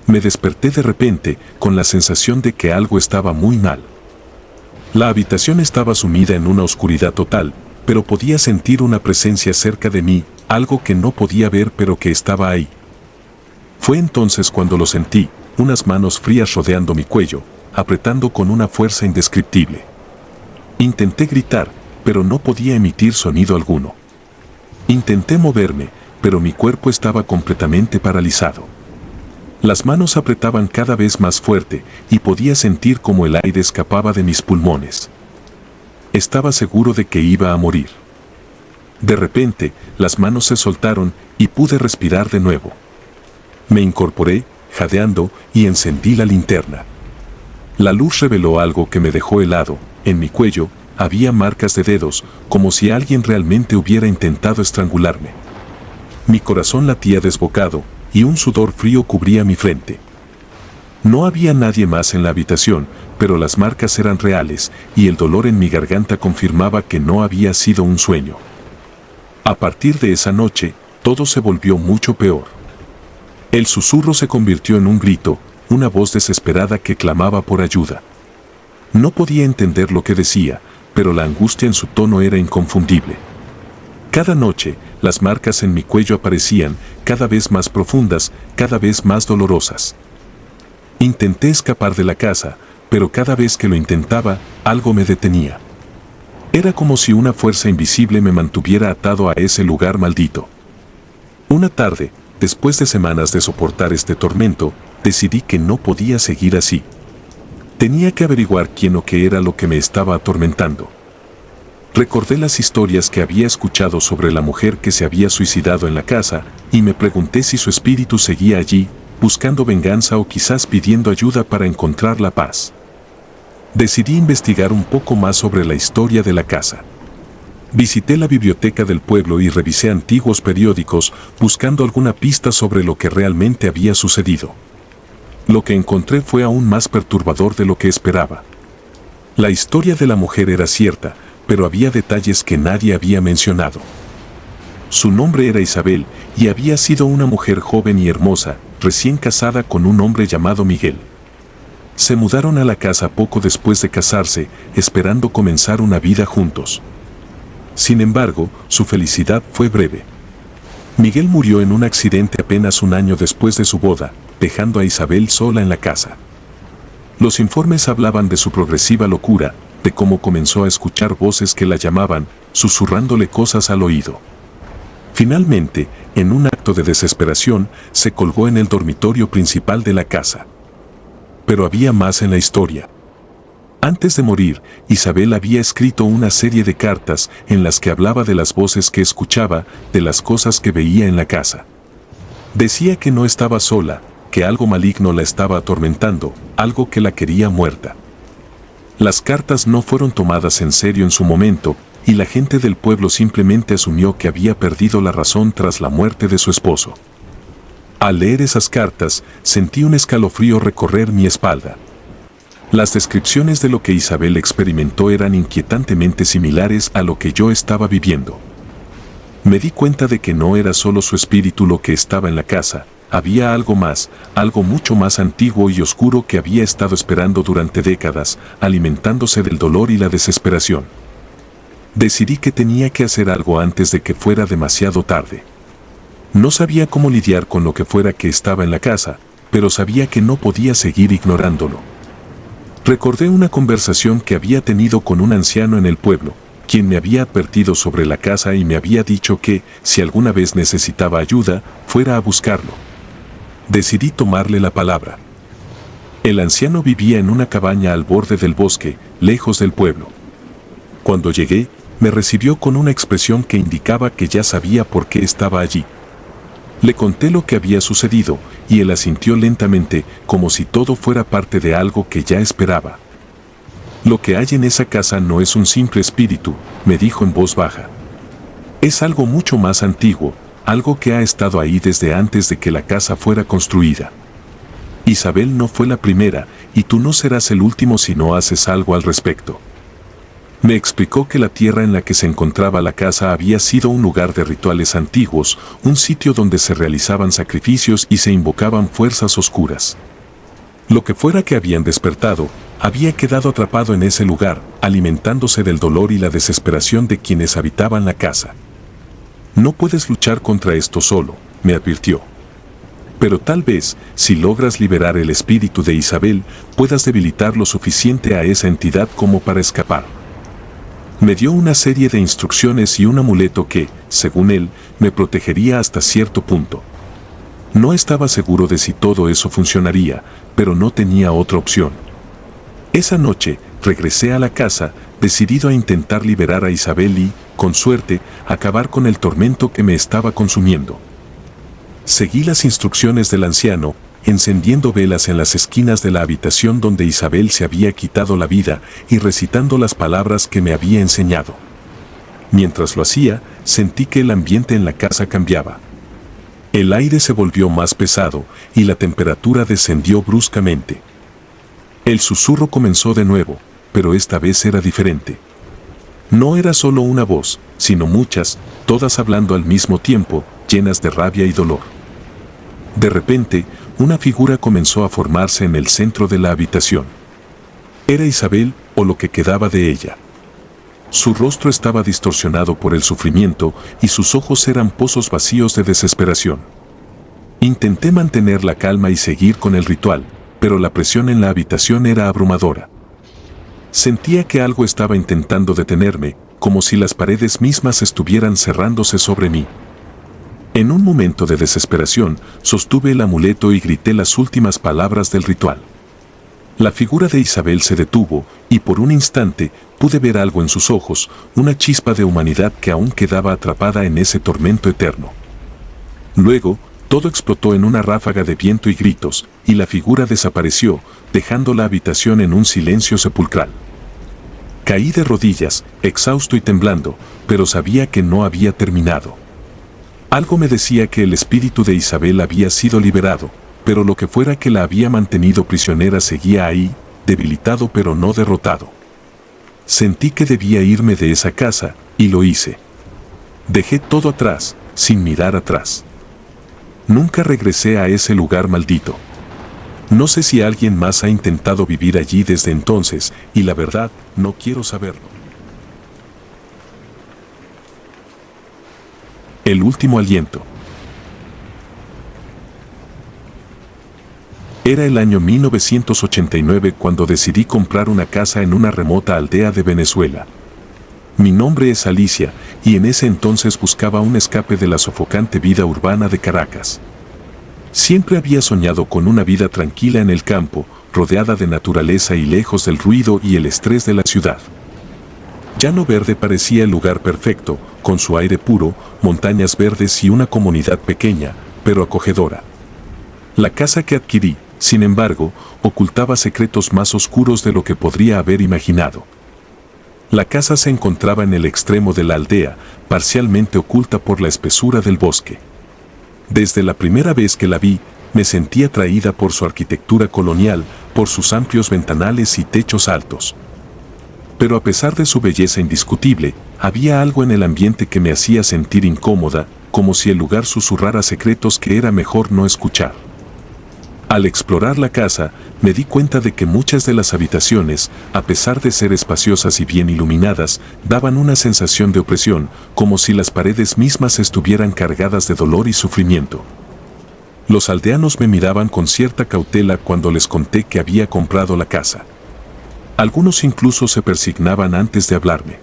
Me desperté de repente con la sensación de que algo estaba muy mal. La habitación estaba sumida en una oscuridad total, pero podía sentir una presencia cerca de mí, algo que no podía ver pero que estaba ahí. Fue entonces cuando lo sentí, unas manos frías rodeando mi cuello, apretando con una fuerza indescriptible. Intenté gritar, pero no podía emitir sonido alguno. Intenté moverme, pero mi cuerpo estaba completamente paralizado. Las manos apretaban cada vez más fuerte y podía sentir cómo el aire escapaba de mis pulmones. Estaba seguro de que iba a morir. De repente, las manos se soltaron y pude respirar de nuevo. Me incorporé, jadeando, y encendí la linterna. La luz reveló algo que me dejó helado. En mi cuello había marcas de dedos, como si alguien realmente hubiera intentado estrangularme. Mi corazón latía desbocado, y un sudor frío cubría mi frente. No había nadie más en la habitación, pero las marcas eran reales, y el dolor en mi garganta confirmaba que no había sido un sueño. A partir de esa noche, todo se volvió mucho peor. El susurro se convirtió en un grito, una voz desesperada que clamaba por ayuda. No podía entender lo que decía, pero la angustia en su tono era inconfundible. Cada noche, las marcas en mi cuello aparecían, cada vez más profundas, cada vez más dolorosas. Intenté escapar de la casa, pero cada vez que lo intentaba, algo me detenía. Era como si una fuerza invisible me mantuviera atado a ese lugar maldito. Una tarde, después de semanas de soportar este tormento, decidí que no podía seguir así. Tenía que averiguar quién o qué era lo que me estaba atormentando. Recordé las historias que había escuchado sobre la mujer que se había suicidado en la casa, y me pregunté si su espíritu seguía allí, buscando venganza o quizás pidiendo ayuda para encontrar la paz. Decidí investigar un poco más sobre la historia de la casa. Visité la biblioteca del pueblo y revisé antiguos periódicos, buscando alguna pista sobre lo que realmente había sucedido. Lo que encontré fue aún más perturbador de lo que esperaba. La historia de la mujer era cierta, pero había detalles que nadie había mencionado. Su nombre era Isabel, y había sido una mujer joven y hermosa, recién casada con un hombre llamado Miguel. Se mudaron a la casa poco después de casarse, esperando comenzar una vida juntos. Sin embargo, su felicidad fue breve. Miguel murió en un accidente apenas un año después de su boda, dejando a Isabel sola en la casa. Los informes hablaban de su progresiva locura, de cómo comenzó a escuchar voces que la llamaban, susurrándole cosas al oído. Finalmente, en un acto de desesperación, se colgó en el dormitorio principal de la casa. Pero había más en la historia. Antes de morir, Isabel había escrito una serie de cartas en las que hablaba de las voces que escuchaba, de las cosas que veía en la casa. Decía que no estaba sola, que algo maligno la estaba atormentando, algo que la quería muerta. Las cartas no fueron tomadas en serio en su momento, y la gente del pueblo simplemente asumió que había perdido la razón tras la muerte de su esposo. Al leer esas cartas, sentí un escalofrío recorrer mi espalda. Las descripciones de lo que Isabel experimentó eran inquietantemente similares a lo que yo estaba viviendo. Me di cuenta de que no era solo su espíritu lo que estaba en la casa, había algo más, algo mucho más antiguo y oscuro que había estado esperando durante décadas, alimentándose del dolor y la desesperación. Decidí que tenía que hacer algo antes de que fuera demasiado tarde. No sabía cómo lidiar con lo que fuera que estaba en la casa, pero sabía que no podía seguir ignorándolo. Recordé una conversación que había tenido con un anciano en el pueblo, quien me había advertido sobre la casa y me había dicho que, si alguna vez necesitaba ayuda, fuera a buscarlo. Decidí tomarle la palabra. El anciano vivía en una cabaña al borde del bosque, lejos del pueblo. Cuando llegué, me recibió con una expresión que indicaba que ya sabía por qué estaba allí. Le conté lo que había sucedido, y él asintió lentamente, como si todo fuera parte de algo que ya esperaba. Lo que hay en esa casa no es un simple espíritu, me dijo en voz baja. Es algo mucho más antiguo, algo que ha estado ahí desde antes de que la casa fuera construida. Isabel no fue la primera, y tú no serás el último si no haces algo al respecto. Me explicó que la tierra en la que se encontraba la casa había sido un lugar de rituales antiguos, un sitio donde se realizaban sacrificios y se invocaban fuerzas oscuras. Lo que fuera que habían despertado, había quedado atrapado en ese lugar, alimentándose del dolor y la desesperación de quienes habitaban la casa. No puedes luchar contra esto solo, me advirtió. Pero tal vez, si logras liberar el espíritu de Isabel, puedas debilitar lo suficiente a esa entidad como para escapar. Me dio una serie de instrucciones y un amuleto que, según él, me protegería hasta cierto punto. No estaba seguro de si todo eso funcionaría, pero no tenía otra opción. Esa noche, regresé a la casa, decidido a intentar liberar a Isabel y, con suerte, acabar con el tormento que me estaba consumiendo. Seguí las instrucciones del anciano, encendiendo velas en las esquinas de la habitación donde Isabel se había quitado la vida y recitando las palabras que me había enseñado. Mientras lo hacía, sentí que el ambiente en la casa cambiaba. El aire se volvió más pesado y la temperatura descendió bruscamente. El susurro comenzó de nuevo, pero esta vez era diferente. No era solo una voz, sino muchas, todas hablando al mismo tiempo, llenas de rabia y dolor. De repente, una figura comenzó a formarse en el centro de la habitación. Era Isabel, o lo que quedaba de ella. Su rostro estaba distorsionado por el sufrimiento y sus ojos eran pozos vacíos de desesperación. Intenté mantener la calma y seguir con el ritual, pero la presión en la habitación era abrumadora. Sentía que algo estaba intentando detenerme, como si las paredes mismas estuvieran cerrándose sobre mí. En un momento de desesperación, sostuve el amuleto y grité las últimas palabras del ritual. La figura de Isabel se detuvo, y por un instante pude ver algo en sus ojos, una chispa de humanidad que aún quedaba atrapada en ese tormento eterno. Luego, todo explotó en una ráfaga de viento y gritos, y la figura desapareció, dejando la habitación en un silencio sepulcral. Caí de rodillas, exhausto y temblando, pero sabía que no había terminado. Algo me decía que el espíritu de Isabel había sido liberado, pero lo que fuera que la había mantenido prisionera seguía ahí, debilitado pero no derrotado. Sentí que debía irme de esa casa, y lo hice. Dejé todo atrás, sin mirar atrás. Nunca regresé a ese lugar maldito. No sé si alguien más ha intentado vivir allí desde entonces, y la verdad, no quiero saberlo. El último aliento. Era el año 1989 cuando decidí comprar una casa en una remota aldea de Venezuela. Mi nombre es Alicia, y en ese entonces buscaba un escape de la sofocante vida urbana de Caracas. Siempre había soñado con una vida tranquila en el campo, rodeada de naturaleza y lejos del ruido y el estrés de la ciudad. Llano Verde parecía el lugar perfecto, con su aire puro, montañas verdes y una comunidad pequeña, pero acogedora. La casa que adquirí, sin embargo, ocultaba secretos más oscuros de lo que podría haber imaginado. La casa se encontraba en el extremo de la aldea, parcialmente oculta por la espesura del bosque. Desde la primera vez que la vi, me sentí atraída por su arquitectura colonial, por sus amplios ventanales y techos altos. Pero a pesar de su belleza indiscutible, había algo en el ambiente que me hacía sentir incómoda, como si el lugar susurrara secretos que era mejor no escuchar. Al explorar la casa, me di cuenta de que muchas de las habitaciones, a pesar de ser espaciosas y bien iluminadas, daban una sensación de opresión, como si las paredes mismas estuvieran cargadas de dolor y sufrimiento. Los aldeanos me miraban con cierta cautela cuando les conté que había comprado la casa. Algunos incluso se persignaban antes de hablarme.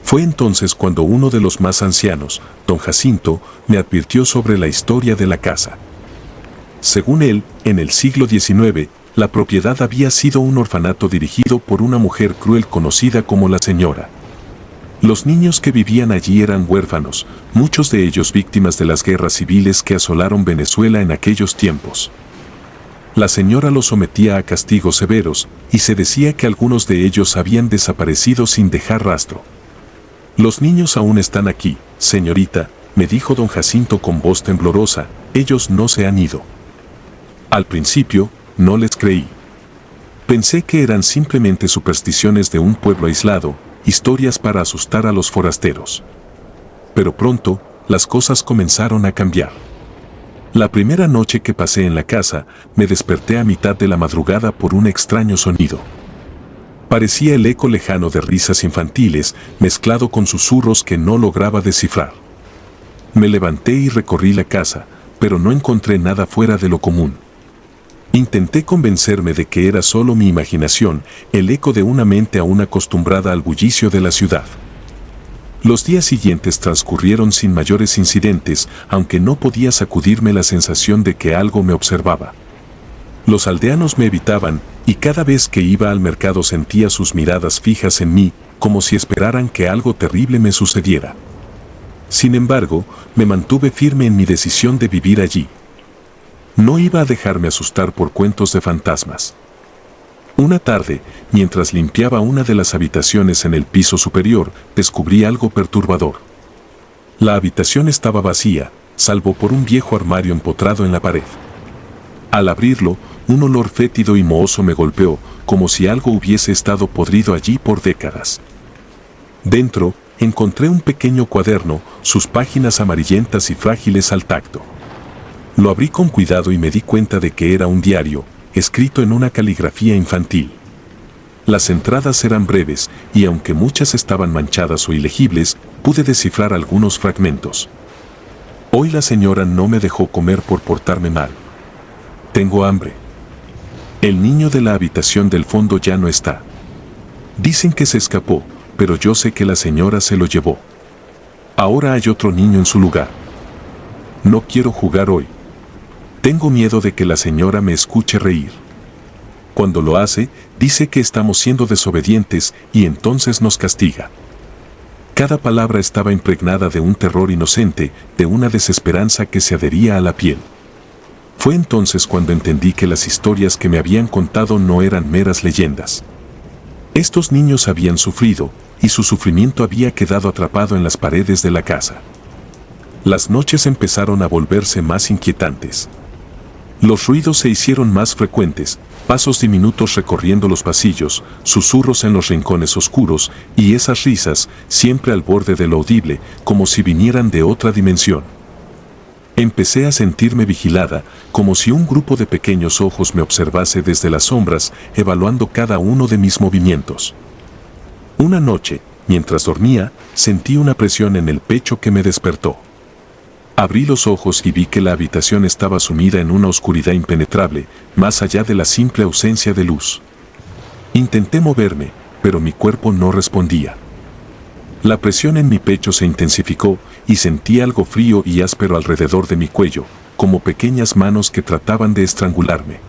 Fue entonces cuando uno de los más ancianos, don Jacinto, me advirtió sobre la historia de la casa. Según él, en el siglo XIX, la propiedad había sido un orfanato dirigido por una mujer cruel conocida como la señora. Los niños que vivían allí eran huérfanos, muchos de ellos víctimas de las guerras civiles que asolaron Venezuela en aquellos tiempos. La señora los sometía a castigos severos, y se decía que algunos de ellos habían desaparecido sin dejar rastro. «Los niños aún están aquí, señorita», me dijo don Jacinto con voz temblorosa, «ellos no se han ido». Al principio, no les creí. Pensé que eran simplemente supersticiones de un pueblo aislado, historias para asustar a los forasteros. Pero pronto, las cosas comenzaron a cambiar. La primera noche que pasé en la casa, me desperté a mitad de la madrugada por un extraño sonido. Parecía el eco lejano de risas infantiles, mezclado con susurros que no lograba descifrar. Me levanté y recorrí la casa, pero no encontré nada fuera de lo común. Intenté convencerme de que era solo mi imaginación, el eco de una mente aún acostumbrada al bullicio de la ciudad. Los días siguientes transcurrieron sin mayores incidentes, aunque no podía sacudirme la sensación de que algo me observaba. Los aldeanos me evitaban, y cada vez que iba al mercado sentía sus miradas fijas en mí, como si esperaran que algo terrible me sucediera. Sin embargo, me mantuve firme en mi decisión de vivir allí. No iba a dejarme asustar por cuentos de fantasmas. Una tarde, mientras limpiaba una de las habitaciones en el piso superior, descubrí algo perturbador. La habitación estaba vacía, salvo por un viejo armario empotrado en la pared. Al abrirlo, un olor fétido y mohoso me golpeó, como si algo hubiese estado podrido allí por décadas. Dentro, encontré un pequeño cuaderno, sus páginas amarillentas y frágiles al tacto. Lo abrí con cuidado y me di cuenta de que era un diario, escrito en una caligrafía infantil. Las entradas eran breves, y aunque muchas estaban manchadas o ilegibles, pude descifrar algunos fragmentos. Hoy la señora no me dejó comer por portarme mal. Tengo hambre. El niño de la habitación del fondo ya no está. Dicen que se escapó, pero yo sé que la señora se lo llevó. Ahora hay otro niño en su lugar. No quiero jugar hoy. Tengo miedo de que la señora me escuche reír. Cuando lo hace, dice que estamos siendo desobedientes y entonces nos castiga. Cada palabra estaba impregnada de un terror inocente, de una desesperanza que se adhería a la piel. Fue entonces cuando entendí que las historias que me habían contado no eran meras leyendas. Estos niños habían sufrido, y su sufrimiento había quedado atrapado en las paredes de la casa. Las noches empezaron a volverse más inquietantes. Los ruidos se hicieron más frecuentes, pasos diminutos recorriendo los pasillos, susurros en los rincones oscuros, y esas risas, siempre al borde de lo audible, como si vinieran de otra dimensión. Empecé a sentirme vigilada, como si un grupo de pequeños ojos me observase desde las sombras, evaluando cada uno de mis movimientos. Una noche, mientras dormía, sentí una presión en el pecho que me despertó. Abrí los ojos y vi que la habitación estaba sumida en una oscuridad impenetrable, más allá de la simple ausencia de luz. Intenté moverme, pero mi cuerpo no respondía. La presión en mi pecho se intensificó y sentí algo frío y áspero alrededor de mi cuello, como pequeñas manos que trataban de estrangularme.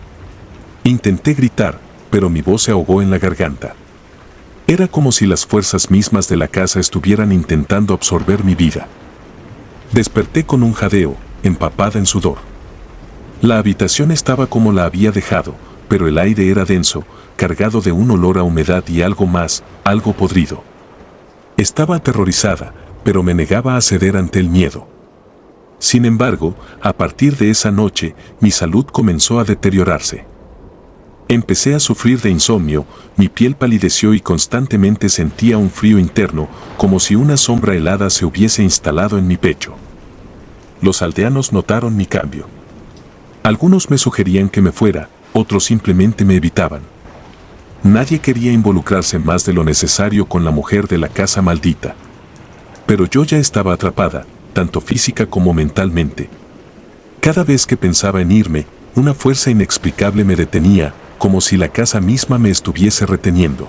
Intenté gritar, pero mi voz se ahogó en la garganta. Era como si las fuerzas mismas de la casa estuvieran intentando absorber mi vida. Desperté con un jadeo, empapada en sudor. La habitación estaba como la había dejado, pero el aire era denso, cargado de un olor a humedad y algo más, algo podrido. Estaba aterrorizada, pero me negaba a ceder ante el miedo. Sin embargo, a partir de esa noche, mi salud comenzó a deteriorarse. Empecé a sufrir de insomnio, mi piel palideció y constantemente sentía un frío interno, como si una sombra helada se hubiese instalado en mi pecho. Los aldeanos notaron mi cambio. Algunos me sugerían que me fuera, otros simplemente me evitaban. Nadie quería involucrarse más de lo necesario con la mujer de la casa maldita. Pero yo ya estaba atrapada, tanto física como mentalmente. Cada vez que pensaba en irme, una fuerza inexplicable me detenía, como si la casa misma me estuviese reteniendo.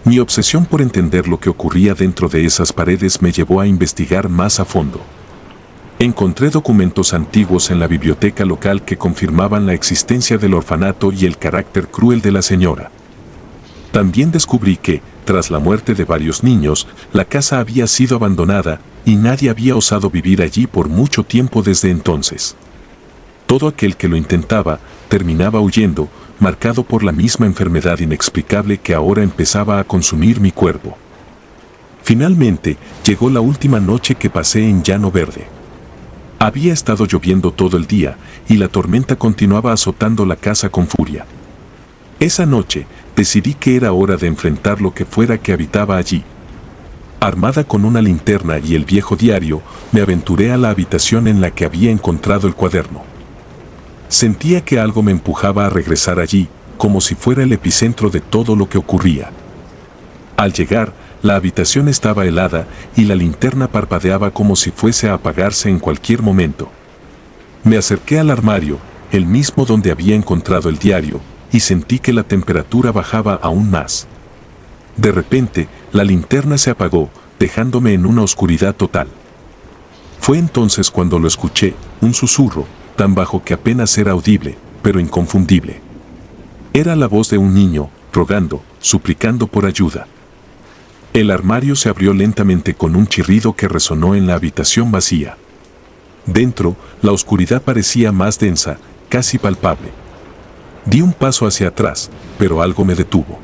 Mi obsesión por entender lo que ocurría dentro de esas paredes me llevó a investigar más a fondo. Encontré documentos antiguos en la biblioteca local que confirmaban la existencia del orfanato y el carácter cruel de la señora. También descubrí que, tras la muerte de varios niños, la casa había sido abandonada y nadie había osado vivir allí por mucho tiempo desde entonces. Todo aquel que lo intentaba terminaba huyendo, marcado por la misma enfermedad inexplicable que ahora empezaba a consumir mi cuerpo. Finalmente, llegó la última noche que pasé en Llano Verde. Había estado lloviendo todo el día, y la tormenta continuaba azotando la casa con furia. Esa noche, decidí que era hora de enfrentar lo que fuera que habitaba allí. Armada con una linterna y el viejo diario, me aventuré a la habitación en la que había encontrado el cuaderno. Sentía que algo me empujaba a regresar allí, como si fuera el epicentro de todo lo que ocurría. Al llegar, la habitación estaba helada y la linterna parpadeaba como si fuese a apagarse en cualquier momento. Me acerqué al armario, el mismo donde había encontrado el diario, y sentí que la temperatura bajaba aún más. De repente, la linterna se apagó, dejándome en una oscuridad total. Fue entonces cuando lo escuché, un susurro, tan bajo que apenas era audible, pero inconfundible. Era la voz de un niño, rogando, suplicando por ayuda. El armario se abrió lentamente con un chirrido que resonó en la habitación vacía. Dentro, la oscuridad parecía más densa, casi palpable. Di un paso hacia atrás, pero algo me detuvo.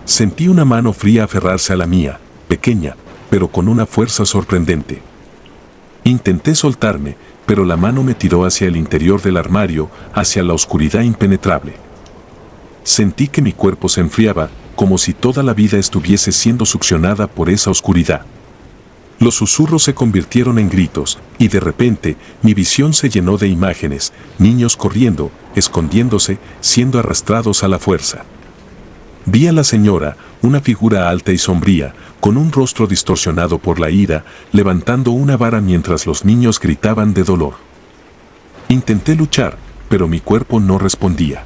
Sentí una mano fría aferrarse a la mía, pequeña, pero con una fuerza sorprendente. Intenté soltarme, pero la mano me tiró hacia el interior del armario, hacia la oscuridad impenetrable. Sentí que mi cuerpo se enfriaba, como si toda la vida estuviese siendo succionada por esa oscuridad. Los susurros se convirtieron en gritos, y de repente, mi visión se llenó de imágenes, niños corriendo, escondiéndose, siendo arrastrados a la fuerza. Vi a la señora, una figura alta y sombría, con un rostro distorsionado por la ira, levantando una vara mientras los niños gritaban de dolor. Intenté luchar, pero mi cuerpo no respondía.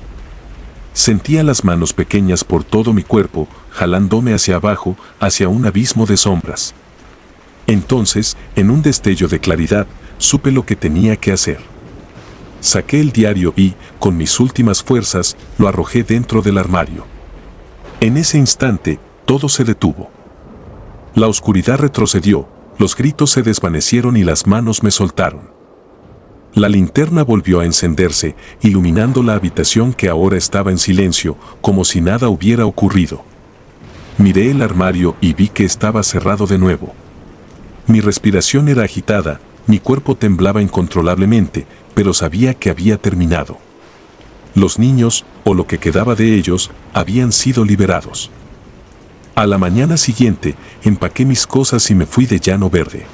Sentía las manos pequeñas por todo mi cuerpo, jalándome hacia abajo, hacia un abismo de sombras. Entonces, en un destello de claridad, supe lo que tenía que hacer. Saqué el diario y, con mis últimas fuerzas, lo arrojé dentro del armario. En ese instante, todo se detuvo. La oscuridad retrocedió, los gritos se desvanecieron y las manos me soltaron. La linterna volvió a encenderse, iluminando la habitación que ahora estaba en silencio, como si nada hubiera ocurrido. Miré el armario y vi que estaba cerrado de nuevo. Mi respiración era agitada, mi cuerpo temblaba incontrolablemente, pero sabía que había terminado. Los niños, o lo que quedaba de ellos, habían sido liberados. A la mañana siguiente, empaqué mis cosas y me fui de Llano Verde.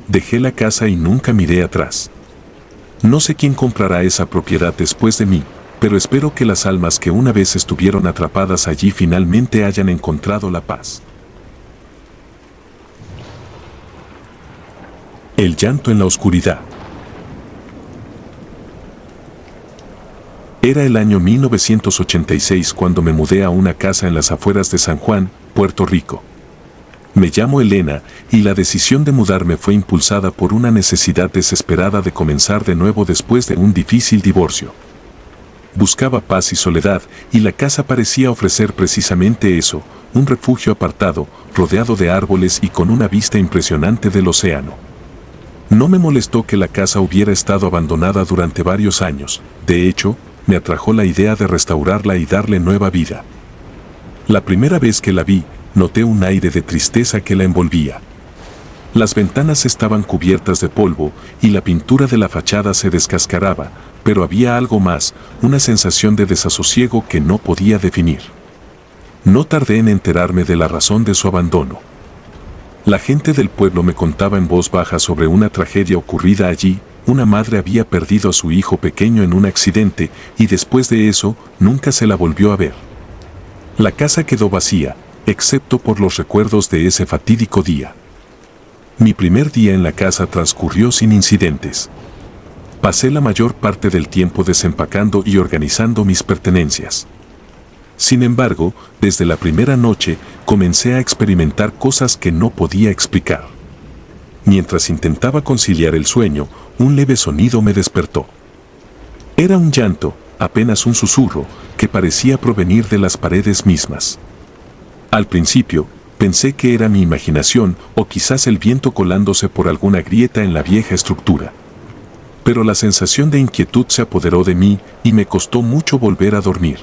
Dejé la casa y nunca miré atrás. No sé quién comprará esa propiedad después de mí, pero espero que las almas que una vez estuvieron atrapadas allí finalmente hayan encontrado la paz. El llanto en la oscuridad. Era el año 1986 cuando me mudé a una casa en las afueras de San Juan, Puerto Rico. Me llamo Elena y la decisión de mudarme fue impulsada por una necesidad desesperada de comenzar de nuevo después de un difícil divorcio. Buscaba paz y soledad y la casa parecía ofrecer precisamente eso, un refugio apartado, rodeado de árboles y con una vista impresionante del océano. No me molestó que la casa hubiera estado abandonada durante varios años, de hecho, me atrajo la idea de restaurarla y darle nueva vida. La primera vez que la vi, noté un aire de tristeza que la envolvía. Las ventanas estaban cubiertas de polvo y la pintura de la fachada se descascaraba, pero había algo más, una sensación de desasosiego que no podía definir. No tardé en enterarme de la razón de su abandono. La gente del pueblo me contaba en voz baja sobre una tragedia ocurrida allí. Una madre había perdido a su hijo pequeño en un accidente y después de eso nunca se la volvió a ver. La casa quedó vacía, excepto por los recuerdos de ese fatídico día. Mi primer día en la casa transcurrió sin incidentes. Pasé la mayor parte del tiempo desempacando y organizando mis pertenencias. Sin embargo, desde la primera noche comencé a experimentar cosas que no podía explicar. Mientras intentaba conciliar el sueño, un leve sonido me despertó. Era un llanto, apenas un susurro, que parecía provenir de las paredes mismas. Al principio, pensé que era mi imaginación o quizás el viento colándose por alguna grieta en la vieja estructura. Pero la sensación de inquietud se apoderó de mí y me costó mucho volver a dormir.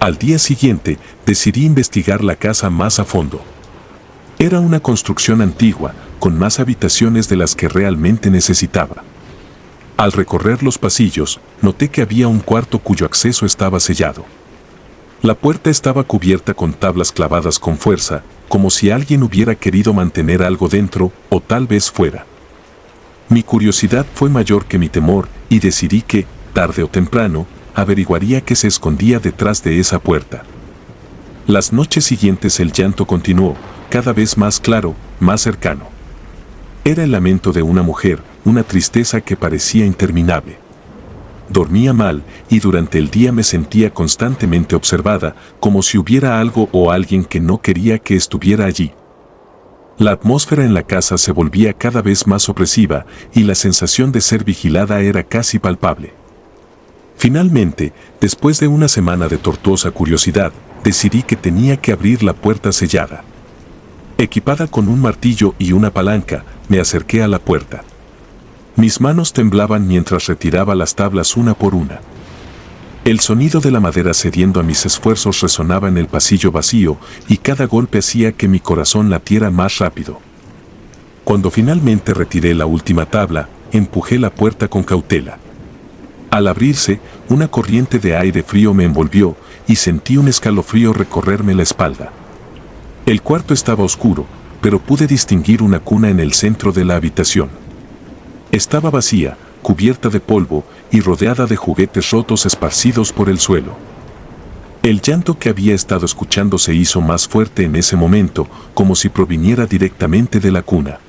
Al día siguiente, decidí investigar la casa más a fondo. Era una construcción antigua, con más habitaciones de las que realmente necesitaba. Al recorrer los pasillos, noté que había un cuarto cuyo acceso estaba sellado. La puerta estaba cubierta con tablas clavadas con fuerza, como si alguien hubiera querido mantener algo dentro, o tal vez fuera. Mi curiosidad fue mayor que mi temor, y decidí que, tarde o temprano, averiguaría qué se escondía detrás de esa puerta. Las noches siguientes el llanto continuó, cada vez más claro, más cercano. Era el lamento de una mujer, una tristeza que parecía interminable. Dormía mal, y durante el día me sentía constantemente observada, como si hubiera algo o alguien que no quería que estuviera allí. La atmósfera en la casa se volvía cada vez más opresiva, y la sensación de ser vigilada era casi palpable. Finalmente, después de una semana de tortuosa curiosidad, decidí que tenía que abrir la puerta sellada. Equipada con un martillo y una palanca, me acerqué a la puerta. Mis manos temblaban mientras retiraba las tablas una por una. El sonido de la madera cediendo a mis esfuerzos resonaba en el pasillo vacío, y cada golpe hacía que mi corazón latiera más rápido. Cuando finalmente retiré la última tabla, empujé la puerta con cautela. Al abrirse, una corriente de aire frío me envolvió, y sentí un escalofrío recorrerme la espalda. El cuarto estaba oscuro, pero pude distinguir una cuna en el centro de la habitación. Estaba vacía, cubierta de polvo, y rodeada de juguetes rotos esparcidos por el suelo. El llanto que había estado escuchando se hizo más fuerte en ese momento, como si proviniera directamente de la cuna.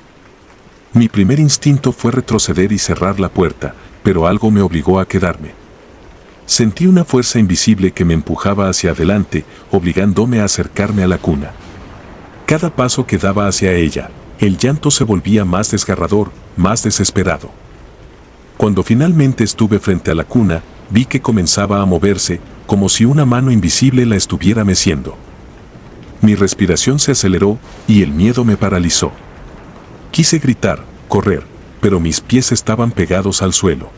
Mi primer instinto fue retroceder y cerrar la puerta, pero algo me obligó a quedarme. Sentí una fuerza invisible que me empujaba hacia adelante, obligándome a acercarme a la cuna. Cada paso que daba hacia ella, el llanto se volvía más desgarrador, más desesperado. Cuando finalmente estuve frente a la cuna, vi que comenzaba a moverse, como si una mano invisible la estuviera meciendo. Mi respiración se aceleró, y el miedo me paralizó. Quise gritar, correr, pero mis pies estaban pegados al suelo.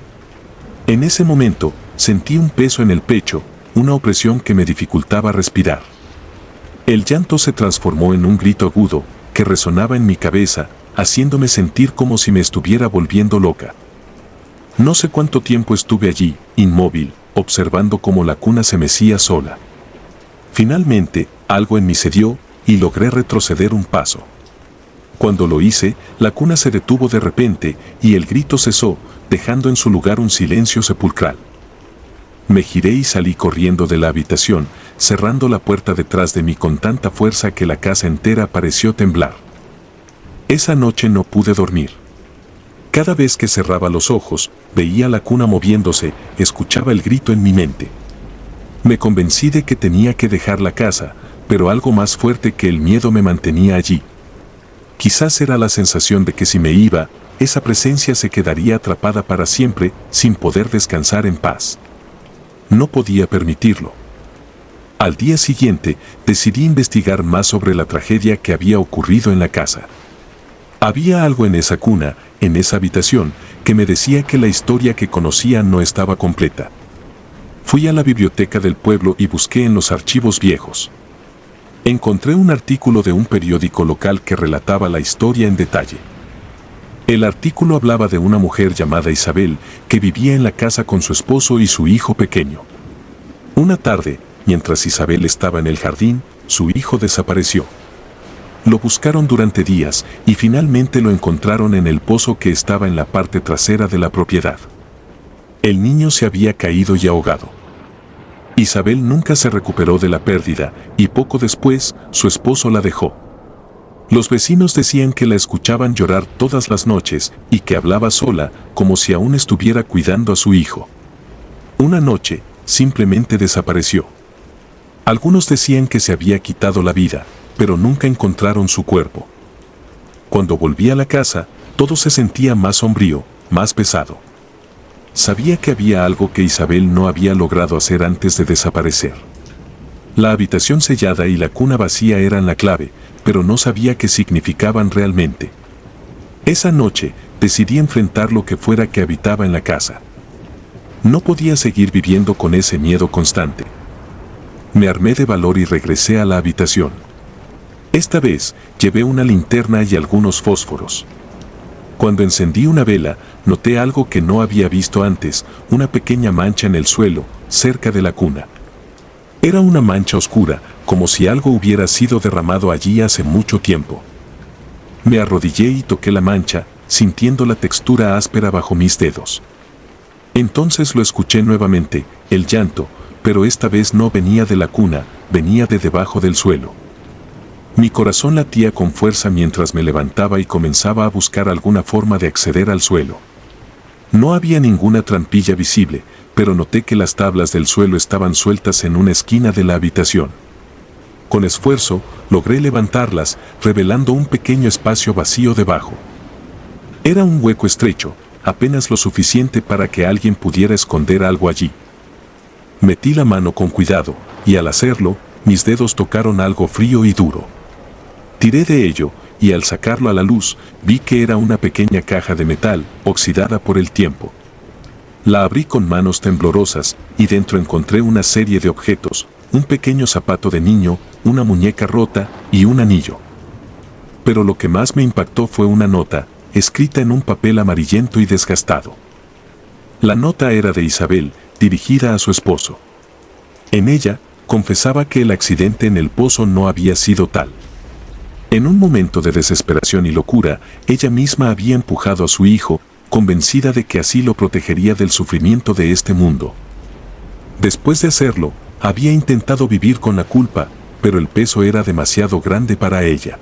En ese momento, sentí un peso en el pecho, una opresión que me dificultaba respirar. El llanto se transformó en un grito agudo, que resonaba en mi cabeza, haciéndome sentir como si me estuviera volviendo loca. No sé cuánto tiempo estuve allí, inmóvil, observando cómo la cuna se mecía sola. Finalmente, algo en mí cedió, y logré retroceder un paso. Cuando lo hice, la cuna se detuvo de repente, y el grito cesó, dejando en su lugar un silencio sepulcral. Me giré y salí corriendo de la habitación, cerrando la puerta detrás de mí con tanta fuerza que la casa entera pareció temblar. Esa noche no pude dormir. Cada vez que cerraba los ojos, veía la cuna moviéndose, escuchaba el grito en mi mente. Me convencí de que tenía que dejar la casa, pero algo más fuerte que el miedo me mantenía allí. Quizás era la sensación de que si me iba, esa presencia se quedaría atrapada para siempre, sin poder descansar en paz. No podía permitirlo. Al día siguiente, decidí investigar más sobre la tragedia que había ocurrido en la casa. Había algo en esa cuna, en esa habitación, que me decía que la historia que conocía no estaba completa. Fui a la biblioteca del pueblo y busqué en los archivos viejos. Encontré un artículo de un periódico local que relataba la historia en detalle. El artículo hablaba de una mujer llamada Isabel, que vivía en la casa con su esposo y su hijo pequeño. Una tarde, mientras Isabel estaba en el jardín, su hijo desapareció. Lo buscaron durante días, y finalmente lo encontraron en el pozo que estaba en la parte trasera de la propiedad. El niño se había caído y ahogado. Isabel nunca se recuperó de la pérdida, y poco después, su esposo la dejó. Los vecinos decían que la escuchaban llorar todas las noches, y que hablaba sola, como si aún estuviera cuidando a su hijo. Una noche, simplemente desapareció. Algunos decían que se había quitado la vida, pero nunca encontraron su cuerpo. Cuando volví a la casa, todo se sentía más sombrío, más pesado. Sabía que había algo que Isabel no había logrado hacer antes de desaparecer. La habitación sellada y la cuna vacía eran la clave, pero no sabía qué significaban realmente. Esa noche, decidí enfrentar lo que fuera que habitaba en la casa. No podía seguir viviendo con ese miedo constante. Me armé de valor y regresé a la habitación. Esta vez, llevé una linterna y algunos fósforos. Cuando encendí una vela, noté algo que no había visto antes, una pequeña mancha en el suelo, cerca de la cuna. Era una mancha oscura, como si algo hubiera sido derramado allí hace mucho tiempo. Me arrodillé y toqué la mancha, sintiendo la textura áspera bajo mis dedos. Entonces lo escuché nuevamente, el llanto, pero esta vez no venía de la cuna, venía de debajo del suelo. Mi corazón latía con fuerza mientras me levantaba y comenzaba a buscar alguna forma de acceder al suelo. No había ninguna trampilla visible, pero noté que las tablas del suelo estaban sueltas en una esquina de la habitación. Con esfuerzo, logré levantarlas, revelando un pequeño espacio vacío debajo. Era un hueco estrecho, apenas lo suficiente para que alguien pudiera esconder algo allí. Metí la mano con cuidado, y al hacerlo, mis dedos tocaron algo frío y duro. Tiré de ello, y al sacarlo a la luz, vi que era una pequeña caja de metal, oxidada por el tiempo. La abrí con manos temblorosas, y dentro encontré una serie de objetos, un pequeño zapato de niño, una muñeca rota y un anillo. Pero lo que más me impactó fue una nota, escrita en un papel amarillento y desgastado. La nota era de Isabel, dirigida a su esposo. En ella, confesaba que el accidente en el pozo no había sido tal. En un momento de desesperación y locura, ella misma había empujado a su hijo, convencida de que así lo protegería del sufrimiento de este mundo. Después de hacerlo, había intentado vivir con la culpa, pero el peso era demasiado grande para ella.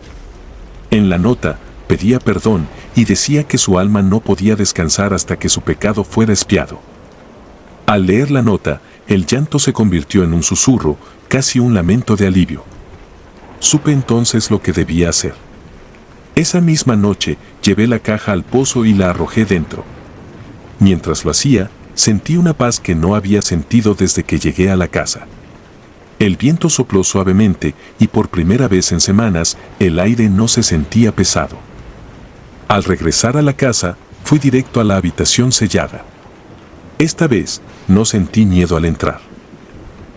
En la nota, pedía perdón y decía que su alma no podía descansar hasta que su pecado fuera expiado. Al leer la nota, el llanto se convirtió en un susurro, casi un lamento de alivio. Supe entonces lo que debía hacer. Esa misma noche, llevé la caja al pozo y la arrojé dentro. Mientras lo hacía, sentí una paz que no había sentido desde que llegué a la casa. El viento sopló suavemente y por primera vez en semanas, el aire no se sentía pesado. Al regresar a la casa, fui directo a la habitación sellada. Esta vez, no sentí miedo al entrar.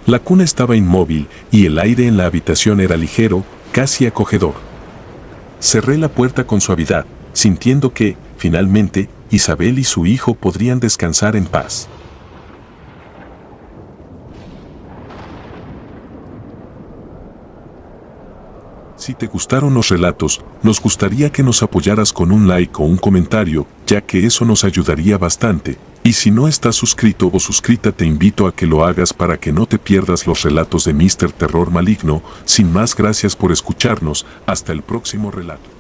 La cuna estaba inmóvil y el aire en la habitación era ligero, casi acogedor. Cerré la puerta con suavidad, sintiendo que, finalmente, Isabel y su hijo podrían descansar en paz. Si te gustaron los relatos, nos gustaría que nos apoyaras con un like o un comentario, ya que eso nos ayudaría bastante. Y si no estás suscrito o suscrita, te invito a que lo hagas para que no te pierdas los relatos de Mr. Terror Maligno. Sin más, gracias por escucharnos. Hasta el próximo relato.